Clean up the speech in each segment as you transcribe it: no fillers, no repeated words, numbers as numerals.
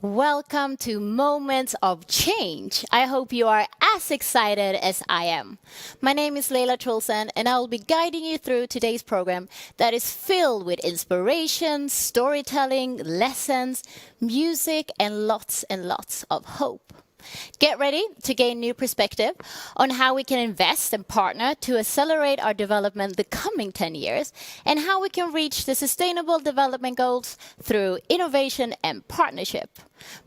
Welcome to Moments of Change. I hope you are as excited as I am. My name is Leila Trulsen, and I will be guiding you through today's program that is filled with inspiration, storytelling, lessons, music, and lots of hope. Get ready to gain new perspective on how we can invest and partner to accelerate our development the coming 10 years and how we can reach the sustainable development goals through innovation and partnership.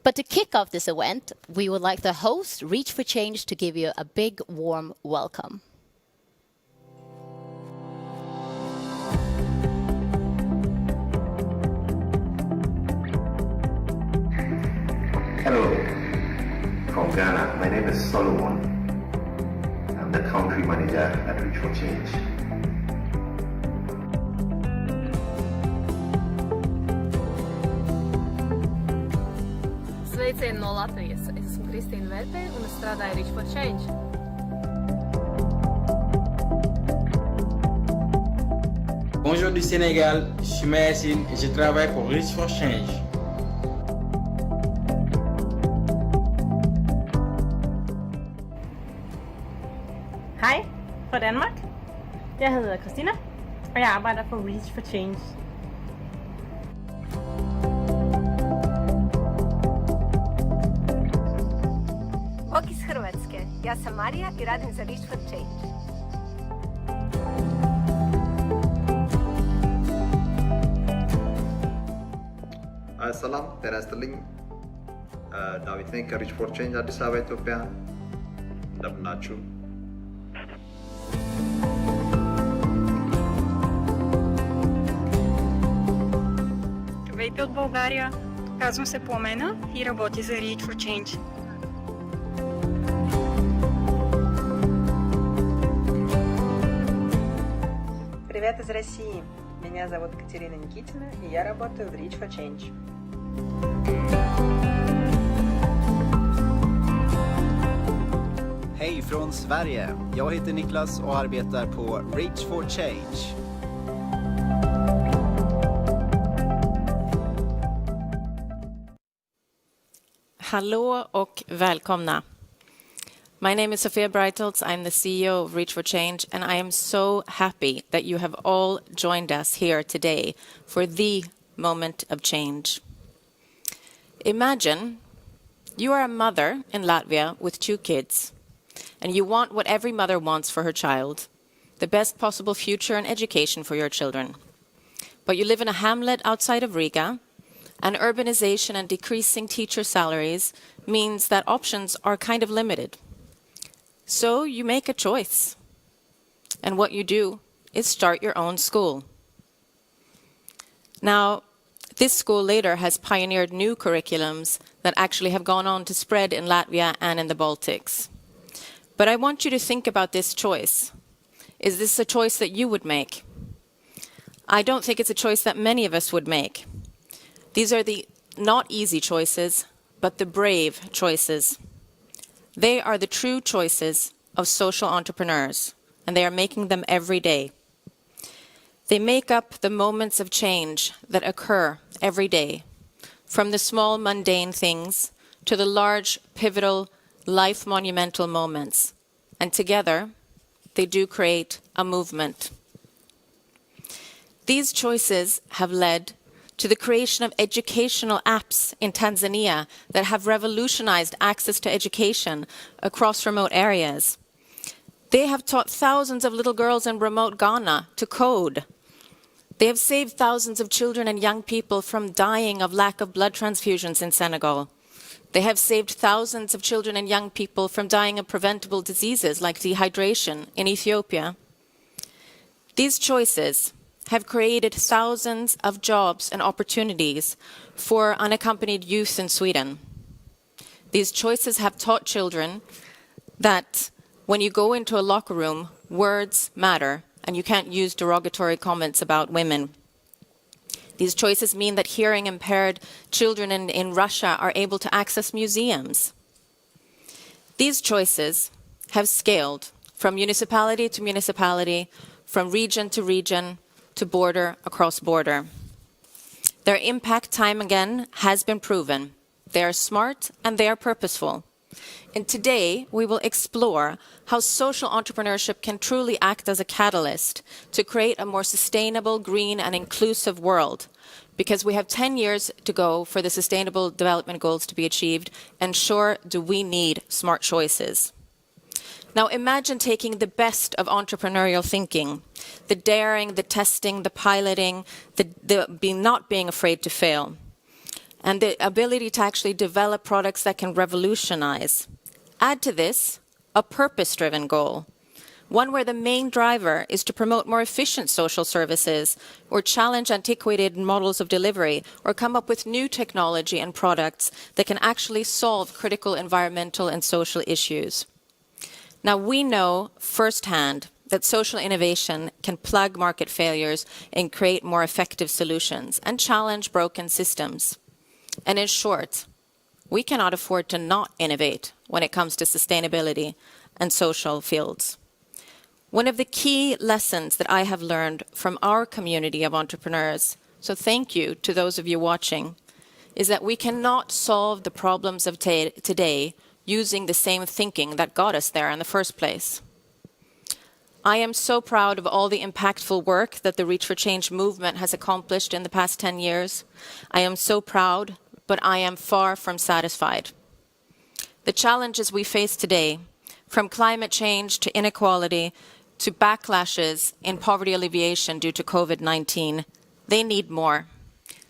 But to kick off this event, we would like the host, Reach for Change, to give you a big warm welcome. Hello. From Ghana, my name is Solomon. I'm the country manager at Reach for Change. Sveicieni no Latvijas. Esmu Kristīna Vērtē un es strādāju Reach for Change. Bonjour du Sénégal, je suis Mayassine et je travaille pour Reach for Change. Hej fra Danmark. Jeg hedder Christina, og jeg arbejder for Reach for Change. Bog iz Hrvatske. Ja sam Marija i radim za Reach for Change. ሰላም ጤና ይስጥልኝ። ዳዊት ነኝ ከሪች ፎር ቼንጅ አዲስ አበባ ኢትዮጵያ። እንደምን ናችሁ? Здравейте от България. Казвам се Пламена и работя за Reach for Change. Привет из России. Меня зовут Катерина Никитина, и я работаю в Reach for Change. Hej från Sverige. Jag heter Niklas och arbetar på Reach for Change. Hallå och välkomna. My name is Sofia Breitholtz. I'm the CEO of Reach for Change, and I am so happy that you have all joined us here today for the moment of change. Imagine you are a mother in Latvia with 2 kids, and you want what every mother wants for her child, the best possible future and education for your children. But you live in a hamlet outside of Riga, and urbanization and decreasing teacher salaries means that options are kind of limited. So you make a choice. And what you do is start your own school. Now, this school later has pioneered new curriculums that actually have gone on to spread in Latvia and in the Baltics. But I want you to think about this choice. Is this a choice that you would make? I don't think it's a choice that many of us would make. These are the not easy choices, but the brave choices. They are the true choices of social entrepreneurs, and they are making them every day. They make up the moments of change that occur every day, from the small mundane things to the large, pivotal, life monumental moments. And together, they do create a movement. These choices have led to the creation of educational apps in Tanzania that have revolutionized access to education across remote areas. They have taught thousands of little girls in remote Ghana to code. They have saved thousands of children and young people from dying of lack of blood transfusions in Senegal. They have saved thousands of children and young people from dying of preventable diseases like dehydration in Ethiopia. These choices have created thousands of jobs and opportunities for unaccompanied youth in Sweden. These choices have taught children that when you go into a locker room, words matter, and you can't use derogatory comments about women. These choices mean that hearing impaired children in Russia are able to access museums. These choices have scaled from municipality to municipality, from region to region, to border across border. Their impact time again has been proven. They are smart and they are purposeful. And today, we will explore how social entrepreneurship can truly act as a catalyst to create a more sustainable, green, and inclusive world. Because we have 10 years to go for the Sustainable Development Goals to be achieved, and sure do we need smart choices. Now imagine taking the best of entrepreneurial thinking, the daring, the testing, the piloting, not being afraid to fail, and the ability to actually develop products that can revolutionize. Add to this a purpose-driven goal, one where the main driver is to promote more efficient social services or challenge antiquated models of delivery or come up with new technology and products that can actually solve critical environmental and social issues. Now, we know firsthand that social innovation can plug market failures and create more effective solutions and challenge broken systems. And in short, we cannot afford to not innovate when it comes to sustainability and social fields. One of the key lessons that I have learned from our community of entrepreneurs, so thank you to those of you watching, is that we cannot solve the problems of today using the same thinking that got us there in the first place. I am so proud of all the impactful work that the Reach for Change movement has accomplished in the past 10 years. I am so proud, but I am far from satisfied. The challenges we face today, from climate change to inequality to backlashes in poverty alleviation due to COVID-19, they need more.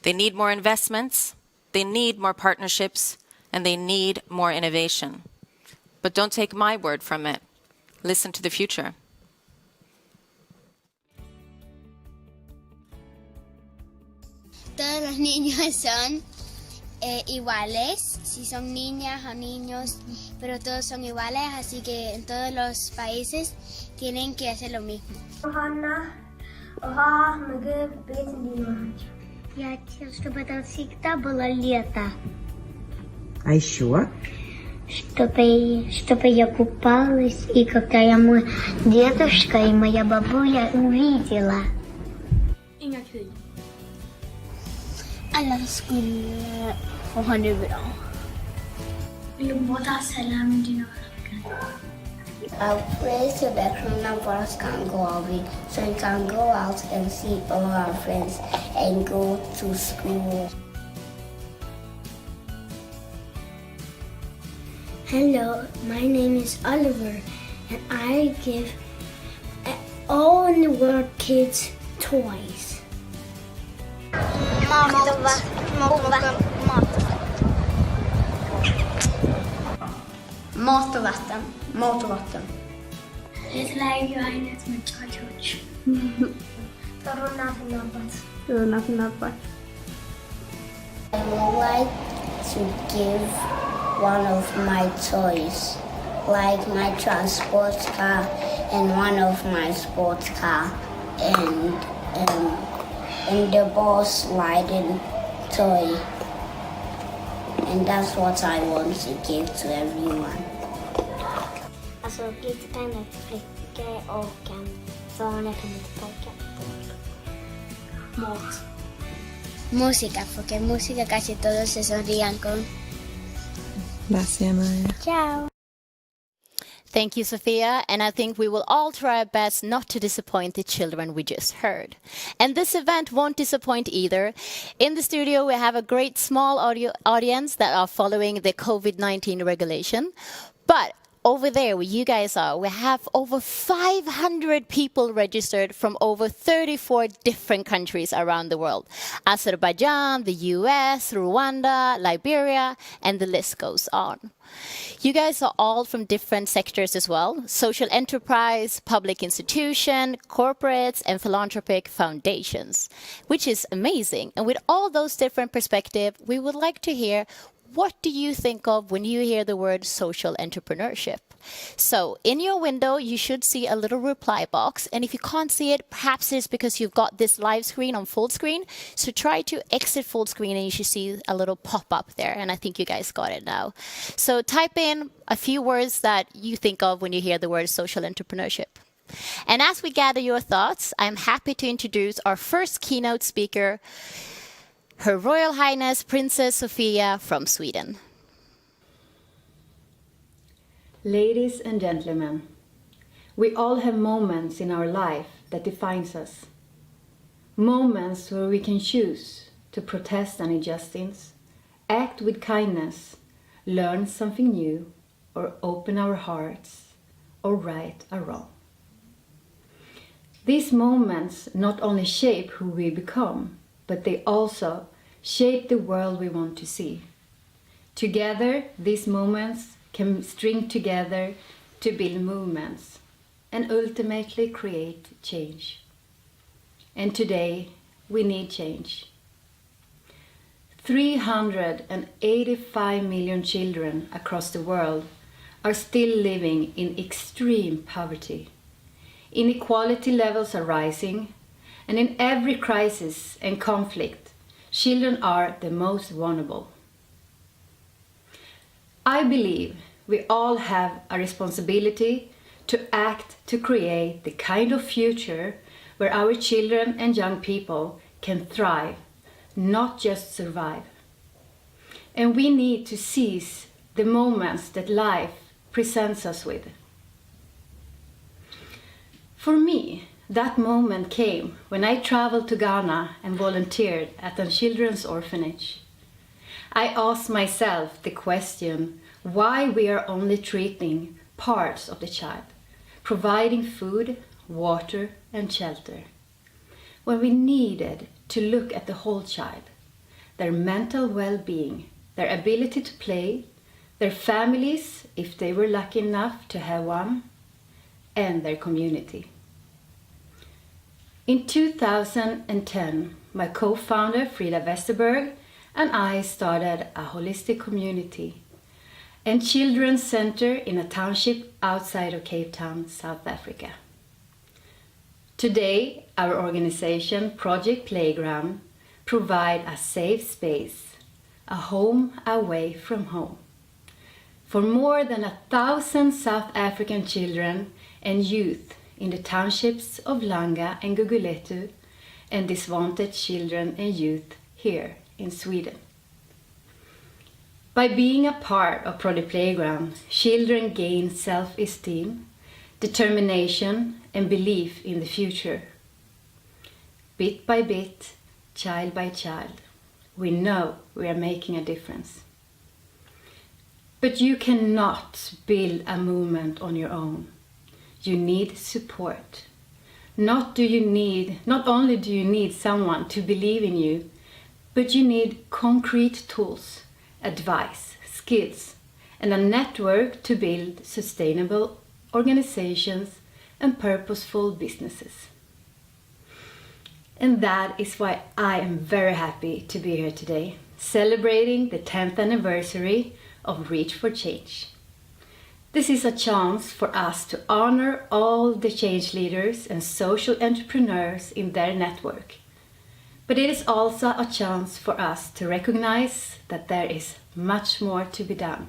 They need more investments, they need more partnerships, and they need more innovation. But don't take my word from it. Listen to the future. Todos los niños son iguales, si son niñas o niños, pero todos son iguales, así que en todos los países tienen que hacer lo mismo. Я хотела, чтобы это всегда было лето. А еще? Чтобы я купалась, и когда я мой дедушка и моя бабуля увидела. Inga krig. Alla skulle få ha det bra. Vi båda sällan med dina I pray so that coronavirus can go away, so we can go out and see all our friends and go to school. Hello, my name is Oliver, and I give all in the world kids toys. Mat och vatten. Mat och vatten. Mat och vatten. It's like you are not much. Nothing but. I would like to give one of my toys, like my transport car and one of my sports car, and the ball sliding toy. And that's what I want to give to everyone. Alltså glittepennor till flickor och en vanlig penna till pojkar. Mat. Música, porque música casi todos se sonrían con. Gracias, Maria. Ciao. Thank you, Sophia. And I think we will all try our best not to disappoint the children we just heard. And this event won't disappoint either. In the studio, we have a great small audience that are following the COVID-19 regulation. But over there where you guys are, we have over 500 people registered from over 34 different countries around the world. Azerbaijan, the US, Rwanda, Liberia, and the list goes on. You guys are all from different sectors as well. Social enterprise, public institution, corporates, and philanthropic foundations, which is amazing. And with all those different perspectives, we would like to hear, what do you think of when you hear the word social entrepreneurship? So in your window, you should see a little reply box. And if you can't see it, perhaps it's because you've got this live screen on full screen. So try to exit full screen and you should see a little pop-up there. And I think you guys got it now. So type in a few words that you think of when you hear the word social entrepreneurship. And as we gather your thoughts, I'm happy to introduce our first keynote speaker. Her Royal Highness Princess Sofia from Sweden. Ladies and gentlemen, we all have moments in our life that defines us. Moments where we can choose to protest an injustice, act with kindness, learn something new, or open our hearts, or right a wrong. These moments not only shape who we become, but they also shape the world we want to see. Together, these moments can string together to build movements and ultimately create change. And today, we need change. 385 million children across the world are still living in extreme poverty. Inequality levels are rising, and in every crisis and conflict, children are the most vulnerable. I believe we all have a responsibility to act to create the kind of future where our children and young people can thrive, not just survive. And we need to seize the moments that life presents us with. For me, that moment came when I traveled to Ghana and volunteered at a children's orphanage. I asked myself the question why we are only treating parts of the child, providing food, water, and shelter, when we needed to look at the whole child, their mental well-being, their ability to play, their families, if they were lucky enough to have one, and their community. In 2010, my co-founder Frida Westerberg and I started a holistic community and children's center in a township outside of Cape Town, South Africa. Today, our organization Project Playground provides a safe space, a home away from home, for more than 1,000 South African children and youth in the townships of Langa and Guguletu, and disadvantaged children and youth here in Sweden. By being a part of Project Playground, children gain self-esteem, determination, and belief in the future. Bit by bit, child by child, we know we are making a difference. But you cannot build a movement on your own. You need support. Not only do you need someone to believe in you, but you need concrete tools, advice, skills, and a network to build sustainable organizations and purposeful businesses. And that is why I am very happy to be here today, celebrating the 10th anniversary of Reach for Change. This is a chance for us to honor all the change leaders and social entrepreneurs in their network. But it is also a chance for us to recognize that there is much more to be done.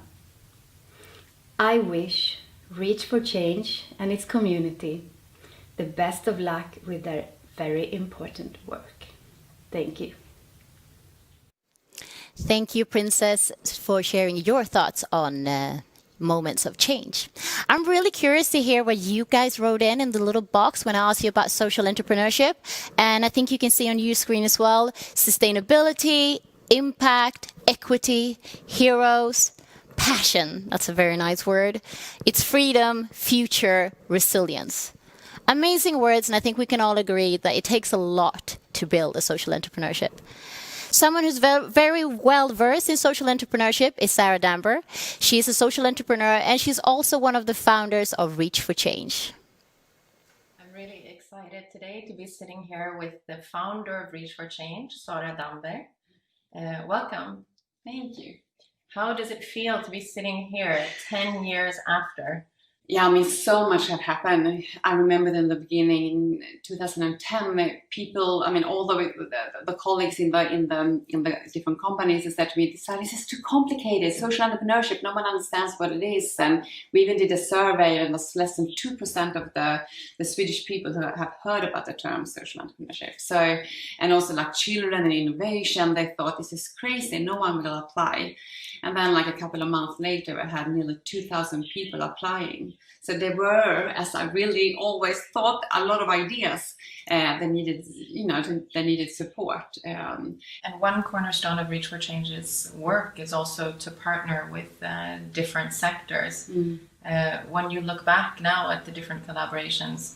I wish Reach for Change and its community the best of luck with their very important work. Thank you. Thank you, Princess, for sharing your thoughts on moments of change. I'm really curious to hear what you guys wrote in the little box when I asked you about social entrepreneurship. And I think you can see on your screen as well, sustainability, impact, equity, heroes, passion. That's a very nice word. It's freedom, future, resilience. Amazing words, and I think we can all agree that it takes a lot to build a social entrepreneurship. Someone who's very well versed in social entrepreneurship is Sarah Damber. She is a social entrepreneur, and she's also one of the founders of Reach for Change. I'm really excited today to be sitting here with the founder of Reach for Change, Sarah Damber. Welcome. Thank you. How does it feel to be sitting here 10 years after Yeah, I mean, so much had happened. I remember in the beginning, in 2010, people, I mean, all the colleagues in the different companies, they said to me, this is too complicated. Social entrepreneurship, no one understands what it is. And we even did a survey, and it was less than 2% of the Swedish people who have heard about the term social entrepreneurship. So, and also like children and innovation, they thought this is crazy, no one will apply. And then like a couple of months later, I had nearly 2,000 people applying. So there were, as I really always thought, a lot of ideas. They needed support. And one cornerstone of Reach for Change's work is also to partner with different sectors. When you look back now at the different collaborations,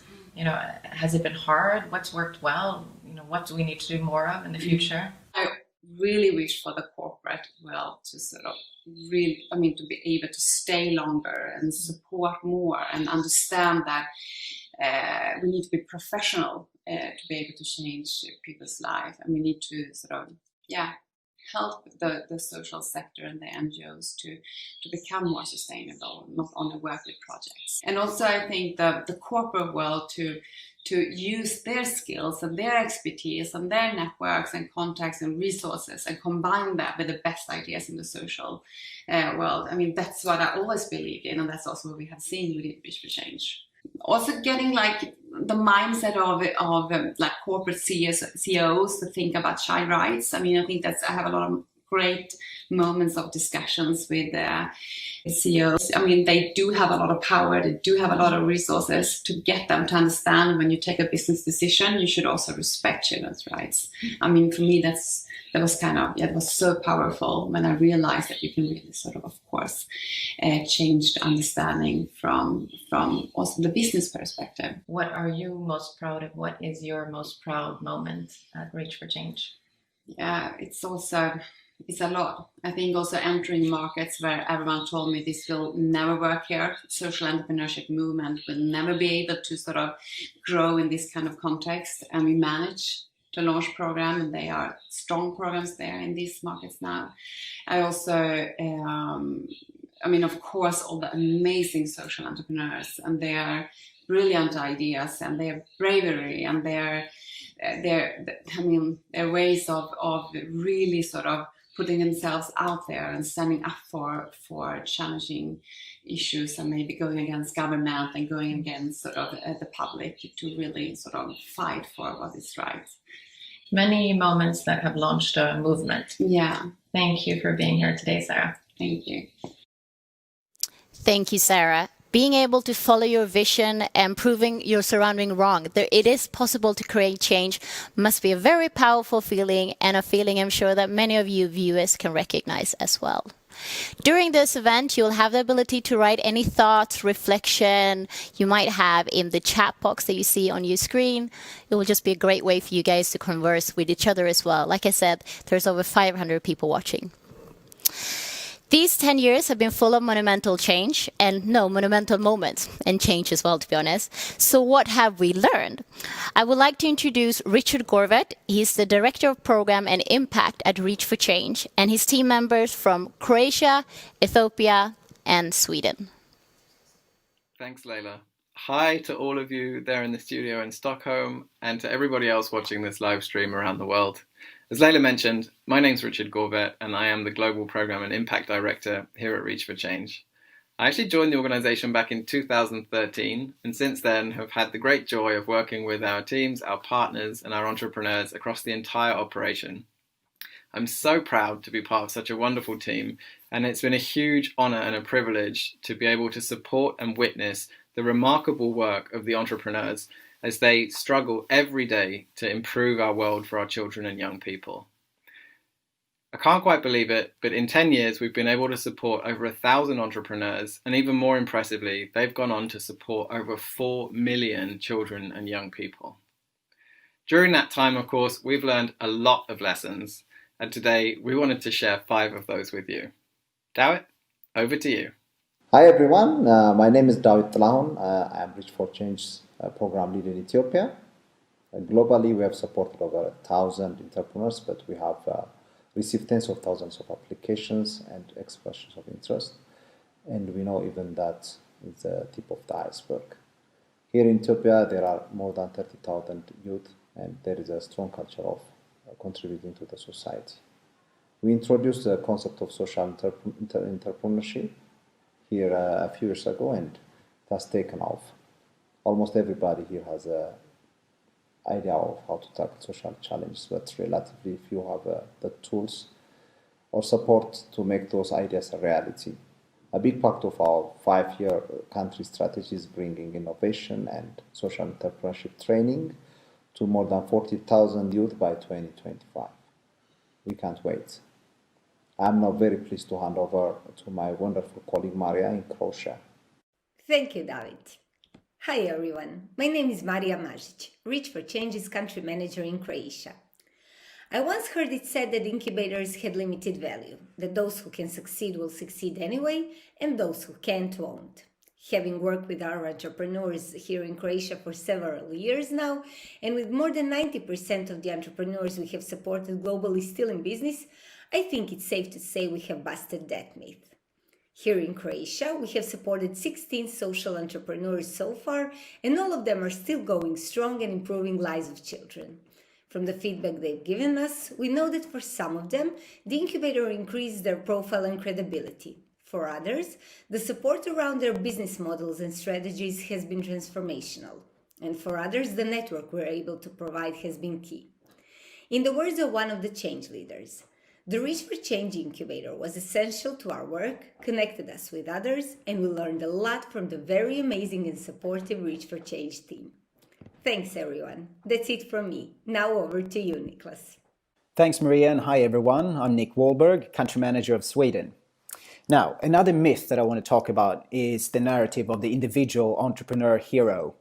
has it been hard? What's worked well? What do we need to do more of in the future? I really wish for the corporate world to sort of to be able to stay longer and support more and understand that we need to be professional to be able to change people's life, and we need to sort of help the social sector and the NGOs to become more sustainable, not only work with projects. And also I think the corporate world to use their skills and their expertise and their networks and contacts and resources and combine that with the best ideas in the social world. I mean, that's what I always believed in, and that's also what we have seen within Reach for Change. Also getting like the mindset of like corporate CEOs to think about child rights. I mean, I think I have a lot of great moments of discussions with CEOs. I mean, they do have a lot of power, they do have a lot of resources to get them to understand when you take a business decision, you should also respect children's rights. I mean, for me, that was so powerful when I realized that you can really sort of course, change the understanding from also the business perspective. What are you most proud of? What is your most proud moment at Reach for Change? Yeah, it's a lot. I think also entering markets where everyone told me this will never work here. Social entrepreneurship movement will never be able to sort of grow in this kind of context. And we managed to launch program, and they are strong programs there in these markets now. I also, of course, all the amazing social entrepreneurs and their brilliant ideas and their bravery and their ways of really sort of putting themselves out there and standing up for challenging issues and maybe going against government and going against sort of the public to really sort of fight for what is right. Many moments that have launched a movement. Yeah. Thank you for being here today, Sarah. Thank you. Thank you, Sarah. Being able to follow your vision and proving your surrounding wrong, that it is possible to create change, must be a very powerful feeling, and a feeling I'm sure that many of you viewers can recognize as well. During this event, you'll have the ability to write any thoughts, reflection you might have in the chat box that you see on your screen. It will just be a great way for you guys to converse with each other as well. Like I said, there's over 500 people watching. These 10 years have been full of monumental change and monumental moments and change as well, to be honest. So what have we learned? I would like to introduce Richard Gorwett. He's the Director of Program and Impact at Reach for Change, and his team members from Croatia, Ethiopia, and Sweden. Thanks, Leila. Hi to all of you there in the studio in Stockholm and to everybody else watching this live stream around the world. As Leila mentioned, my name's Richard Gorwett and I am the Global Program and Impact Director here at Reach for Change. I actually joined the organisation back in 2013 and since then have had the great joy of working with our teams, our partners and our entrepreneurs across the entire operation. I'm so proud to be part of such a wonderful team, and it's been a huge honour and a privilege to be able to support and witness the remarkable work of the entrepreneurs as they struggle every day to improve our world for our children and young people. I can't quite believe it, but in 10 years we've been able to support over 1,000 entrepreneurs, and even more impressively, they've gone on to support over 4 million children and young people. During that time, of course, we've learned a lot of lessons, and today we wanted to share 5 of those with you. Dawit, over to you. Hi everyone, my name is Dawit Talahun. I am Reach for Change program lead in Ethiopia. Globally, we have supported over 1,000 entrepreneurs, but we have received tens of thousands of applications and expressions of interest. And we know even that is the tip of the iceberg. Here in Ethiopia, there are more than 30,000 youth, and there is a strong culture of contributing to the society. We introduced the concept of social entrepreneurship here a few years ago, and it has taken off. Almost everybody here has an idea of how to tackle social challenges, but relatively few have the tools or support to make those ideas a reality. A big part of our 5-year country strategy is bringing innovation and social entrepreneurship training to more than 40,000 youth by 2025. We can't wait. I'm now very pleased to hand over to my wonderful colleague Maria in Croatia. Thank you, David. Hi everyone, my name is Marija Mažić, Reach for Change's country manager in Croatia. I once heard it said that incubators had limited value, that those who can succeed will succeed anyway, and those who can't won't. Having worked with our entrepreneurs here in Croatia for several years now, and with more than 90% of the entrepreneurs we have supported globally still in business, I think it's safe to say we have busted that myth. Here in Croatia, we have supported 16 social entrepreneurs so far, and all of them are still going strong and improving lives of children. From the feedback they've given us, we know that for some of them, the incubator increased their profile and credibility. For others, the support around their business models and strategies has been transformational. And for others, the network we're able to provide has been key. In the words of one of the change leaders, the Reach for Change incubator was essential to our work, connected us with others, and we learned a lot from the very amazing and supportive Reach for Change team. Thanks, everyone. That's it from me. Now over to you, Niklas. Thanks, Maria, and hi, everyone. I'm Nick Wahlberg, Country Manager of Sweden. Now, another myth that I want to talk about is the narrative of the individual entrepreneur hero.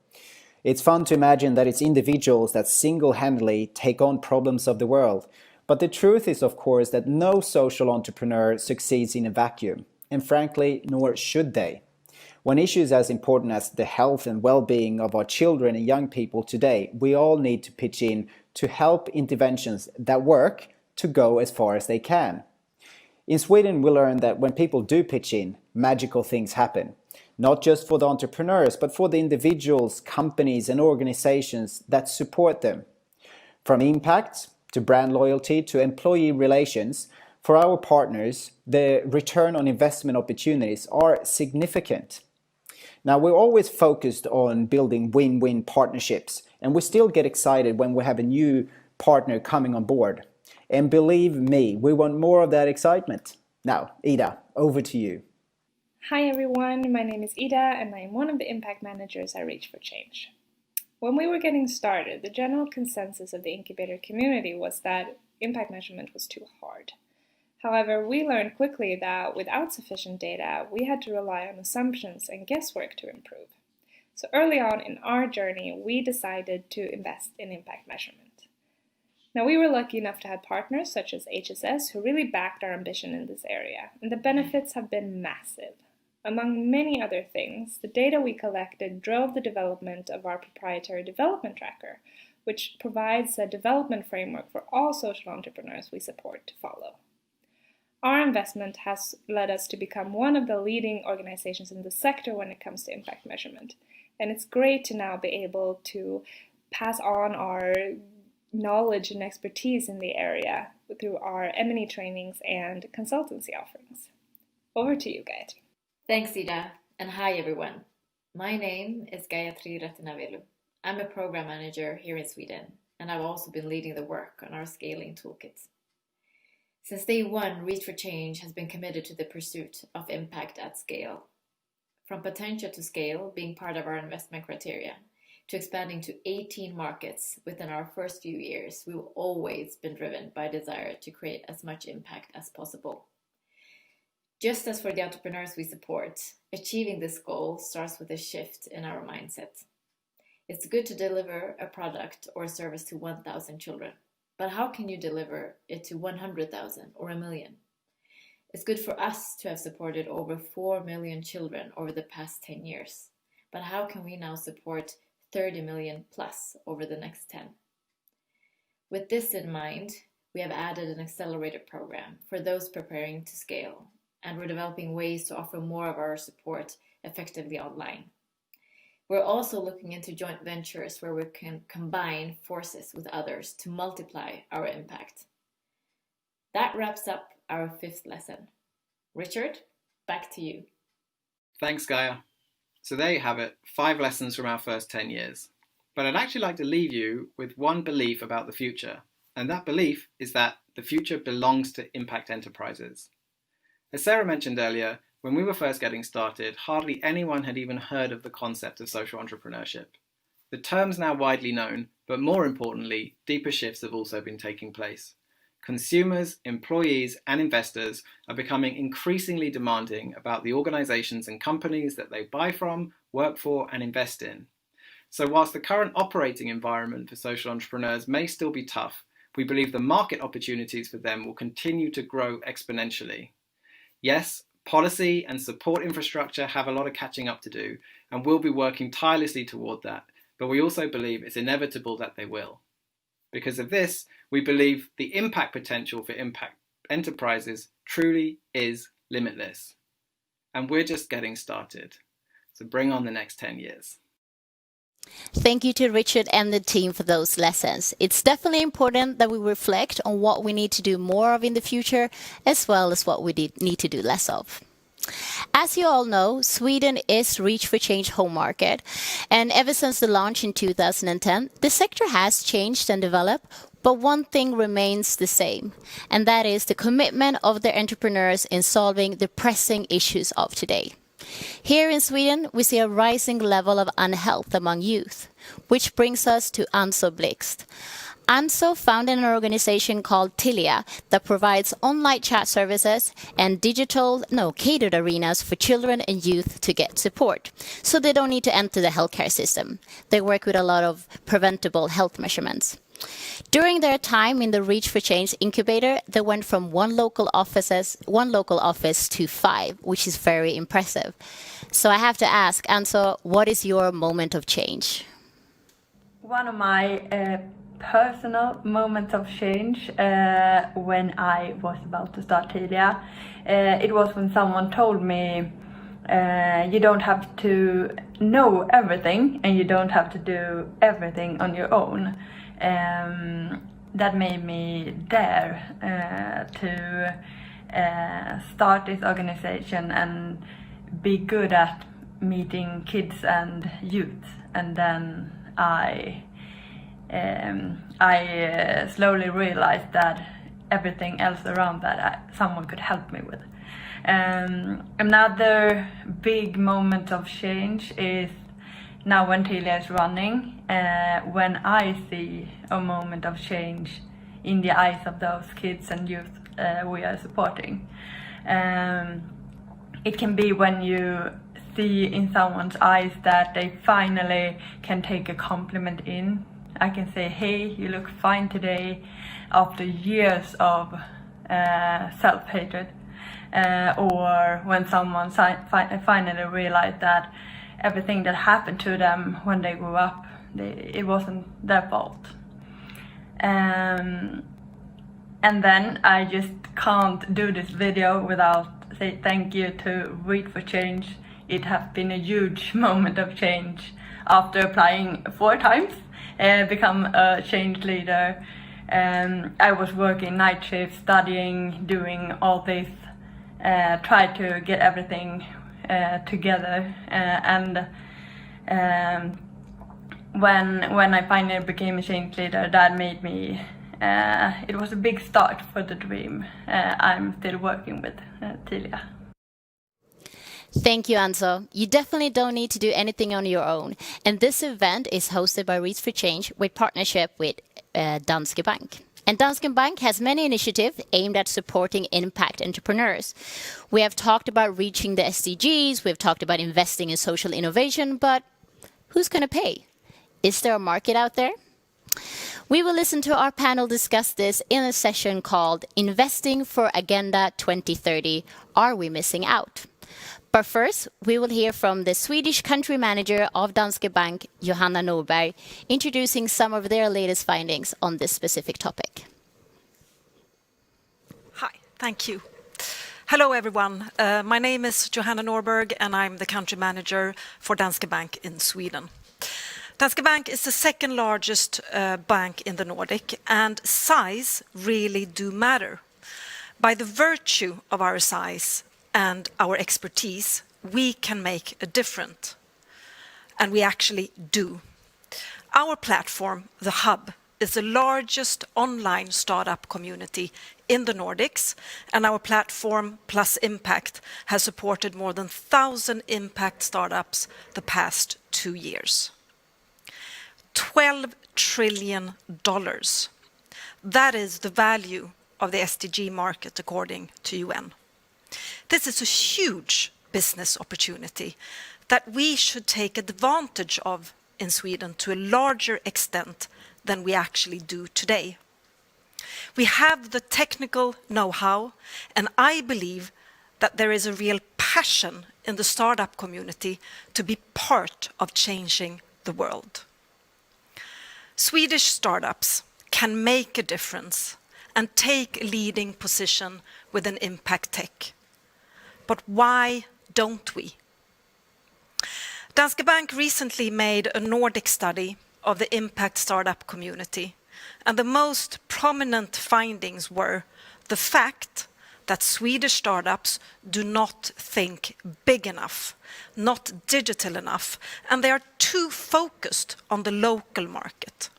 It's fun to imagine that it's individuals that single-handedly take on problems of the world. But the truth is, of course, that no social entrepreneur succeeds in a vacuum. And frankly, nor should they. When issues as important as the health and well-being of our children and young people today, we all need to pitch in to help interventions that work to go as far as they can. In Sweden, we learned that when people do pitch in, magical things happen. Not just for the entrepreneurs, but for the individuals, companies, and organizations that support them. From impact to brand loyalty to employee relations, for our partners, the return on investment opportunities are significant. Now, we're always focused on building win-win partnerships, and we still get excited when we have a new partner coming on board. And believe me, we want more of that excitement. Now, Ida, over to you. Hi everyone, my name is Ida and I am one of the impact managers at Reach for Change. When we were getting started, the general consensus of the incubator community was that impact measurement was too hard. However, we learned quickly that without sufficient data, we had to rely on assumptions and guesswork to improve. So early on in our journey, we decided to invest in impact measurement. Now, we were lucky enough to have partners such as HSS who really backed our ambition in this area, and the benefits have been massive. Among many other things, the data we collected drove the development of our proprietary development tracker, which provides a development framework for all social entrepreneurs we support to follow. Our investment has led us to become one of the leading organizations in the sector when it comes to impact measurement, and it's great to now be able to pass on our knowledge and expertise in the area through our M&E trainings and consultancy offerings. Over to you, Gayatri. Thanks, Ida, and hi everyone. My name is Gayatri Ratnavelu. I'm a program manager here in Sweden, and I've also been leading the work on our scaling toolkits. Since day one, Reach for Change has been committed to the pursuit of impact at scale. From potential to scale being part of our investment criteria, to expanding to 18 markets within our first few years, we've always been driven by a desire to create as much impact as possible. Just as for the entrepreneurs we support, achieving this goal starts with a shift in our mindset. It's good to deliver a product or a service to 1,000 children, but how can you deliver it to 100,000 or 1 million? It's good for us to have supported over 4 million children over the past 10 years, but how can we now support 30 million plus over the next 10? With this in mind, we have added an accelerator program for those preparing to scale, and we're developing ways to offer more of our support effectively online. We're also looking into joint ventures where we can combine forces with others to multiply our impact. That wraps up our 5th lesson. Richard, back to you. Thanks, Gaia. So there you have it, 5 lessons from our first 10 years. But I'd actually like to leave you with one belief about the future, and that belief is that the future belongs to impact enterprises. As Sarah mentioned earlier, when we were first getting started, hardly anyone had even heard of the concept of social entrepreneurship. The term's now widely known, but more importantly, deeper shifts have also been taking place. Consumers, employees, and investors are becoming increasingly demanding about the organizations and companies that they buy from, work for, and invest in. So whilst the current operating environment for social entrepreneurs may still be tough, we believe the market opportunities for them will continue to grow exponentially. Yes, policy and support infrastructure have a lot of catching up to do, and we'll be working tirelessly toward that, but we also believe it's inevitable that they will. Because of this, we believe the impact potential for impact enterprises truly is limitless. And we're just getting started. So bring on the next 10 years. Thank you to Richard and the team for those lessons. It's definitely important that we reflect on what we need to do more of in the future, as well as what we need to do less of. As you all know, Sweden is Reach for Change home market, and ever since the launch in 2010, the sector has changed and developed, but one thing remains the same, and that is the commitment of the entrepreneurs in solving the pressing issues of today. Here in Sweden, we see a rising level of unhealth among youth, which brings us to Anso Blixt. Anso founded an organization called Tilia that provides online chat services and catered arenas for children and youth to get support, so they don't need to enter the healthcare system. They work with a lot of preventable health measurements. During their time in the Reach for Change incubator, they went from one local office to 5, which is very impressive. So I have to ask, Anso, what is your moment of change? One of my personal moments of change when I was about to start Tilia, it was when someone told me you don't have to know everything and you don't have to do everything on your own. That made me dare to start this organization and be good at meeting kids and youth. And then I slowly realized that everything else around that someone could help me with. Another big moment of change is now when Tilia is running, when I see a moment of change in the eyes of those kids and youth we are supporting. It can be when you see in someone's eyes that they finally can take a compliment in. I can say, hey, you look fine today, after years of self-hatred. Or when someone finally realized that everything that happened to them when they grew up, it wasn't their fault. And then I just can't do this video without saying thank you to Reach for Change. It has been a huge moment of change after applying 4 times, become a change leader. I was working night shifts, studying, doing all this, try to get everything together, and when I finally became a change leader, that made me, it was a big start for the dream I'm still working with, Tilia. Thank you, Anso. You definitely don't need to do anything on your own. And this event is hosted by Reach for Change with partnership with Danske Bank. And Danske Bank has many initiatives aimed at supporting impact entrepreneurs. We have talked about reaching the Sdgs, we've talked about investing in social innovation, but who's going to pay? Is there a market out there? We will listen to our panel discuss this in a session called Investing for Agenda 2030, Are We Missing Out? But first, we will hear from the Swedish country manager of Danske Bank, Johanna Norberg, introducing some of their latest findings on this specific topic. Hi, thank you. Hello everyone, my name is Johanna Norberg and I'm the country manager for Danske Bank in Sweden. Danske Bank is the second largest bank in the Nordic, and size really do matter. By the virtue of our size and our expertise, we can make a difference. And we actually do. Our platform, The Hub, is the largest online startup community in the Nordics, and our platform plus Impact has supported more than 1,000 impact startups the past 2 years. $12 trillion. That is the value of the SDG market according to UN. This is a huge business opportunity that we should take advantage of in Sweden to a larger extent than we actually do today. We have the technical know-how, and I believe that there is a real passion in the startup community to be part of changing the world. Swedish startups can make a difference and take a leading position within impact tech. But why don't we? Danske Bank recently made a Nordic study of the impact startup community, and the most prominent findings were the fact that Swedish startups do not think big enough, not digital enough, and they are too focused on the local market.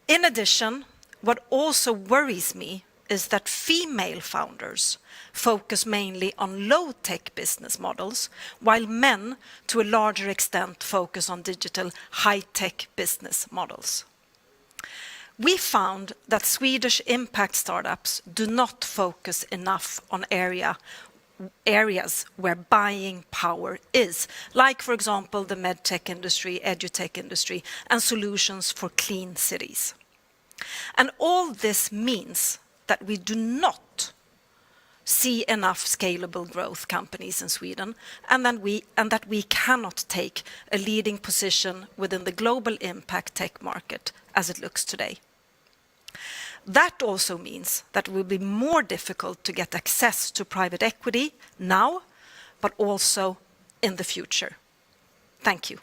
In addition, what also worries me is that female founders focus mainly on low-tech business models, while men, to a larger extent, focus on digital high-tech business models. We found that Swedish impact startups do not focus enough on areas where buying power is, like, for example, the medtech industry, edutech industry, and solutions for clean cities. And all this means that we do not see enough scalable growth companies in Sweden, and that we cannot take a leading position within the global impact tech market as it looks today. That also means that it will be more difficult to get access to private equity now, but also in the future. Thank you.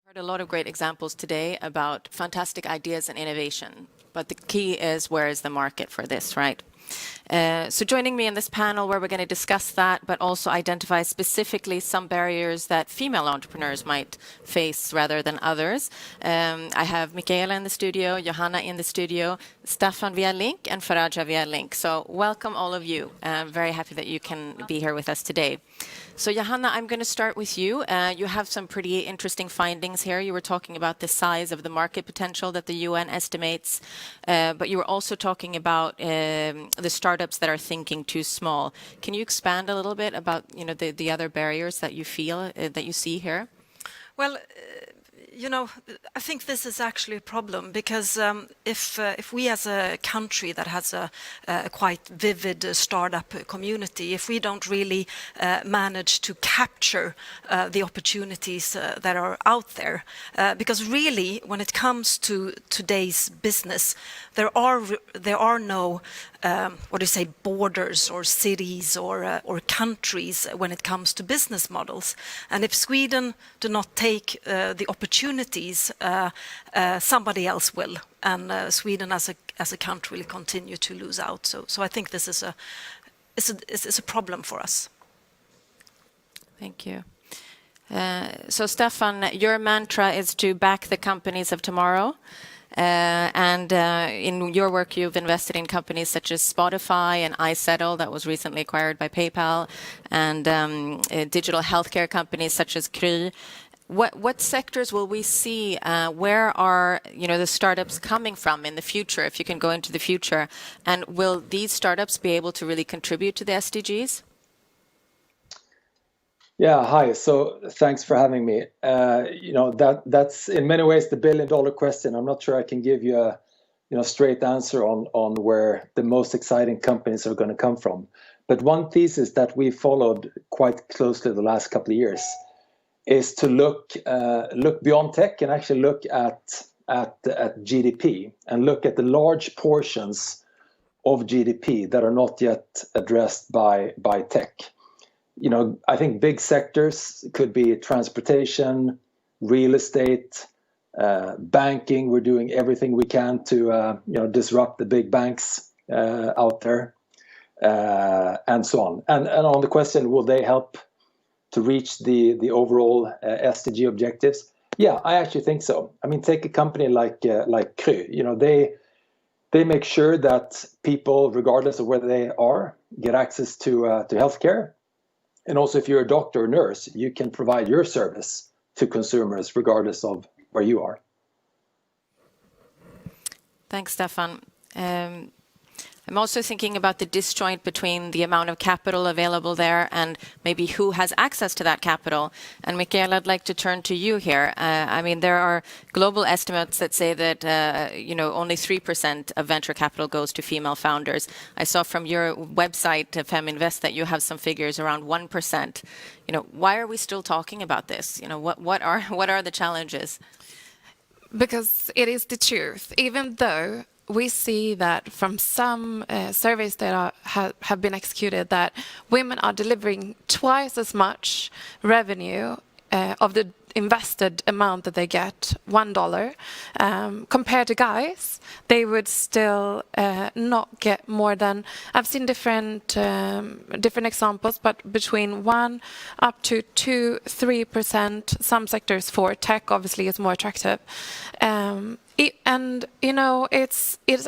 Heard a lot of great examples today about fantastic ideas and innovation, but the key is, where is the market for this, right? So joining me in this panel where we're going to discuss that, but also identify specifically some barriers that female entrepreneurs might face rather than others. I have Michaela in the studio, Johanna in the studio, Staffan via link, and Faraja via link. So welcome all of you. I'm very happy that you can be here with us today. So Johanna, I'm going to start with you. You have some pretty interesting findings here. You were talking about the size of the market potential that the UN estimates, but you were also talking about the startups that are thinking too small. Can you expand a little bit about the other barriers that you feel that you see here? Well, I think this is actually a problem because if we as a country that has a quite vivid startup community, if we don't really manage to capture the opportunities that are out there, because really when it comes to today's business, there are no borders or cities or countries when it comes to business models. And if Sweden do not take the opportunities, somebody else will, and Sweden as a country will continue to lose out. So I think this is a problem for us. Thank you. So Staffan, your mantra is to back the companies of tomorrow. And in your work, you've invested in companies such as Spotify and iSettle, that was recently acquired by PayPal, and digital healthcare companies such as Kry. What sectors will we see? Where are the startups coming from in the future, if you can go into the future? And will these startups be able to really contribute to the SDGs? Yeah, hi. So thanks for having me. That's in many ways the billion-dollar question. I'm not sure I can give you straight answer on where the most exciting companies are going to come from. But one thesis that we followed quite closely the last couple of years is to look beyond tech and actually look at GDP and look at the large portions of GDP that are not yet addressed by tech. I think big sectors could be transportation, real estate, banking. We're doing everything we can to disrupt the big banks out there, and so on. And on the question, will they help to reach the overall SDG objectives? Yeah, I actually think so. I mean, take a company like Kry. They make sure that people, regardless of where they are, get access to healthcare. And also, if you're a doctor or nurse, you can provide your service to consumers regardless of where you are. Thanks, Stefan. I'm also thinking about the disjoint between the amount of capital available there and maybe who has access to that capital. And Michaela, I'd like to turn to you here. I mean, there are global estimates that say that, only 3% of venture capital goes to female founders. I saw from your website, Feminvest, that you have some figures around 1%. Why are we still talking about this? What are the challenges? Because it is the truth, even though we see that from some surveys that have been executed that women are delivering twice as much revenue of the invested amount that they get, $1, compared to guys. They would still not get more than, I've seen different examples, but between 1 up to 2-3%. Some sectors for tech obviously is more attractive. It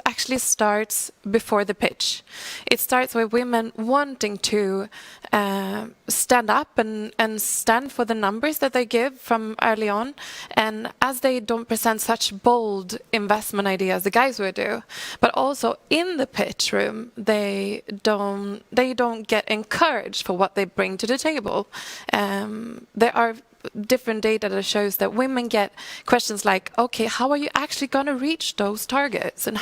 actually starts before the pitch. It starts with women wanting to stand up and stand for the numbers that they give from early on. And as they don't present such bold investment ideas the guys would do, but also in the pitch room, they don't get encouraged for what they bring to the table. There are different data that shows that women get questions like, okay, how are you actually going to reach those targets? And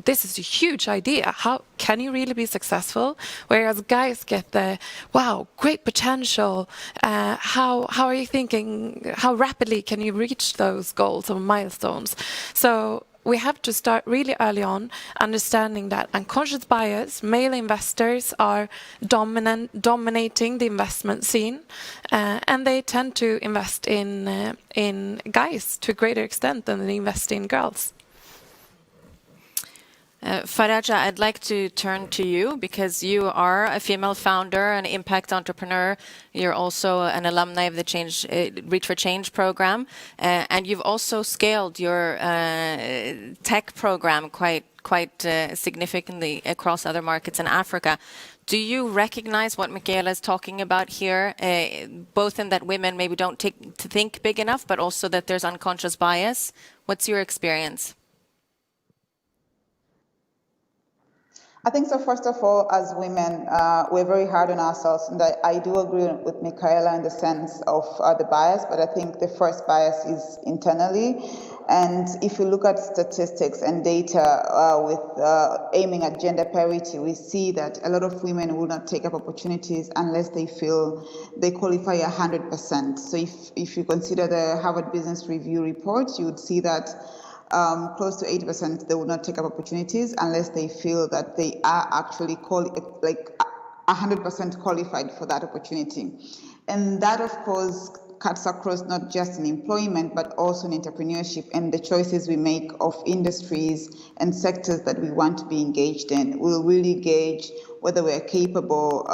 this is a huge idea. How can you really be successful? Whereas guys get the, wow, great potential. How are you thinking? How rapidly can you reach those goals or milestones? So we have to start really early on understanding that unconscious bias, male investors are dominating the investment scene, and they tend to invest in guys to a greater extent than they invest in girls. Faraja, I'd like to turn to you because you are a female founder, an impact entrepreneur. You're also an alumni of the Reach for Change program, and you've also scaled your tech program quite significantly across other markets in Africa. Do you recognize what Michaela is talking about here, both in that women maybe don't think big enough, but also that there's unconscious bias? What's your experience? I think so. First of all, as women, we're very hard on ourselves, and I do agree with Michaela in the sense of the bias, but I think the first bias is internally. And if you look at statistics and data with aiming at gender parity, we see that a lot of women will not take up opportunities unless they feel they qualify 100%. So if you consider the Harvard Business Review report, you would see that close to 80% they will not take up opportunities unless they feel that they are actually 100% qualified for that opportunity. And that, of course, cuts across not just in employment, but also in entrepreneurship and the choices we make of industries and sectors that we want to be engaged in. We'll really gauge whether we're capable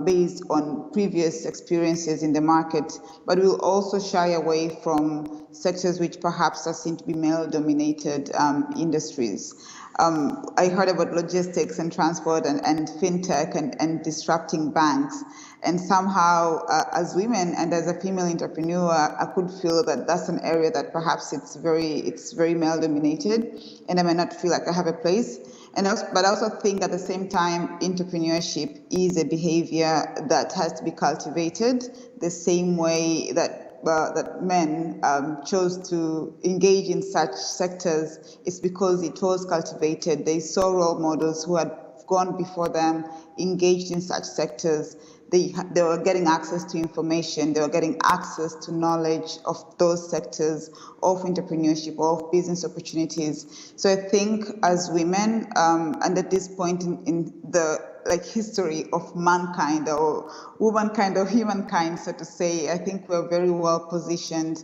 based on previous experiences in the market, but we'll also shy away from sectors which perhaps are seen to be male-dominated industries. I heard about logistics and transport and fintech and disrupting banks. And somehow, as women and as a female entrepreneur, I could feel that that's an area that perhaps it's very male-dominated, and I may not feel like I have a place. But I also think at the same time, entrepreneurship is a behavior that has to be cultivated the same way that that men chose to engage in such sectors is because it was cultivated. They saw role models who had gone before them, engaged in such sectors. They were getting access to information, they were getting access to knowledge of those sectors, of entrepreneurship, of business opportunities. So I think as women, and at this point in the history of mankind or womankind or humankind, so to say, I think we're very well positioned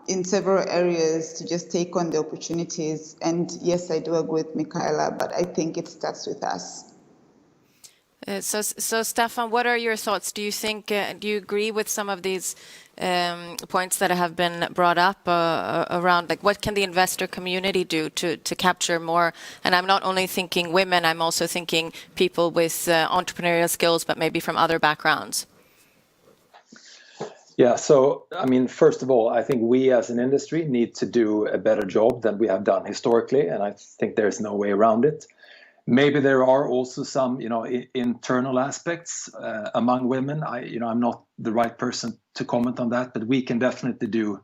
in several areas to just take on the opportunities. And yes, I do agree with Michaela, but I think it starts with us. So Staffan, what are your thoughts? Do you think, do you agree with some of these points that have been brought up around, like, what can the investor community do to capture more? And I'm not only thinking women, I'm also thinking people with entrepreneurial skills, but maybe from other backgrounds. Yeah, so, I mean, first of all, I think we as an industry need to do a better job than we have done historically, and I think there's no way around it. Maybe there are also some, internal aspects among women. I'm not the right person to comment on that, but we can definitely do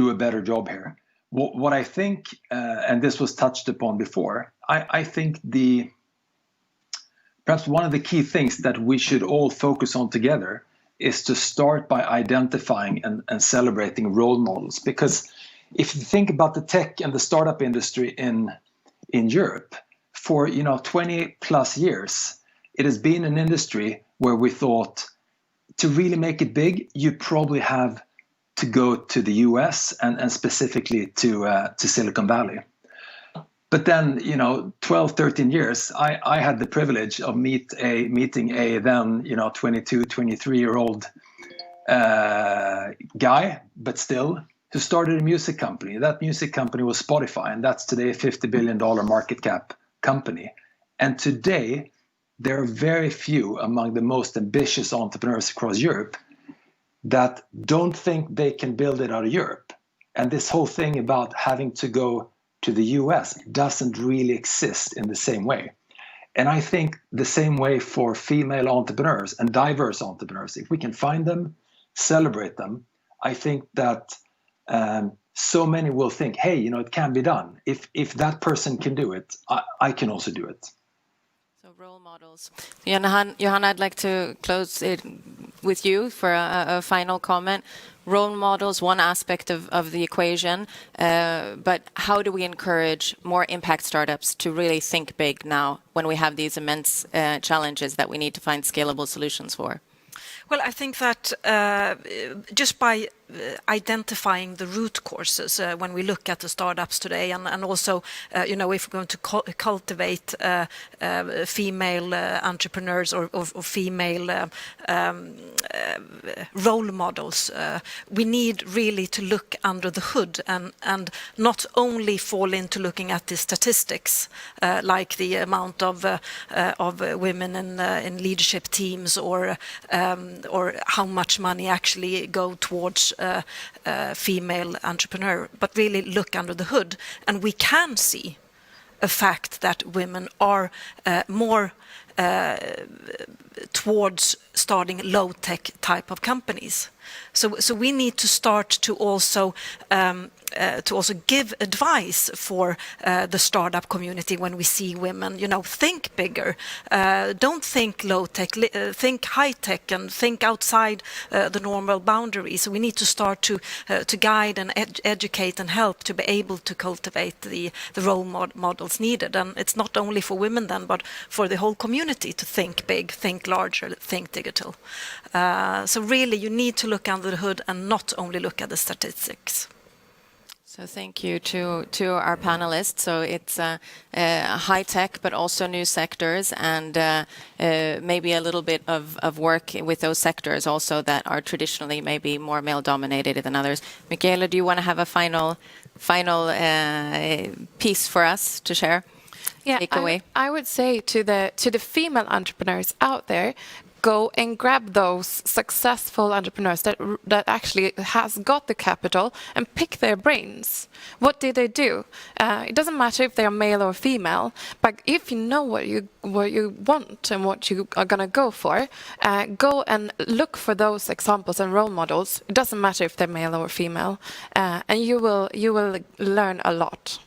a better job here. What I think, and this was touched upon before, I think perhaps one of the key things that we should all focus on together is to start by identifying and celebrating role models. Because if you think about the tech and the startup industry in Europe, for 20 plus years, it has been an industry where we thought to really make it big, you probably have to go to the US and specifically to Silicon Valley. But then, 12, 13 years, I had the privilege of meeting a then, 22, 23-year-old guy, but still, who started a music company. That music company was Spotify, and that's today a $50 billion market cap company. And today, there are very few among the most ambitious entrepreneurs across Europe that don't think they can build it out of Europe. And this whole thing about having to go to the US doesn't really exist in the same way. And I think the same way for female entrepreneurs and diverse entrepreneurs. If we can find them, celebrate them, I think that so many will think, hey, it can be done. If that person can do it, I can also do it. So role models. Johanna, I'd like to close it with you for a final comment. Role models, one aspect of the equation, but how do we encourage more impact startups to really think big now when we have these immense challenges that we need to find scalable solutions for? Well, I think that just by identifying the root causes when we look at the startups today, and also, if we're going to cultivate female entrepreneurs or female role models, we need really to look under the hood and not only fall into looking at the statistics, like the amount of women in leadership teams or how much money actually go towards female entrepreneur, but really look under the hood. And we can see a fact that women are more towards starting low-tech type of companies. So we need to start to also give advice for the startup community when we see women, think bigger. Don't think low-tech, think high-tech and think outside the normal boundaries. So we need to start to guide and educate and help to be able to cultivate the role models needed. And it's not only for women then, but for the whole community to think big, think larger, think digital. So really you need to look under the hood and not only look at the statistics. So thank you to our panelists. So it's high tech, but also new sectors, and maybe a little bit of work with those sectors also that are traditionally maybe more male dominated than others. Michaela, do you want to have a final piece for us to share? Yeah, Take away. I would say to the female entrepreneurs out there, go and grab those successful entrepreneurs that actually has got the capital and pick their brains. What did they do? It doesn't matter if they are male or female, but if you know what you want and what you are going to go for, go and look for those examples and role models. It doesn't matter if they're male or female, and you will learn a lot.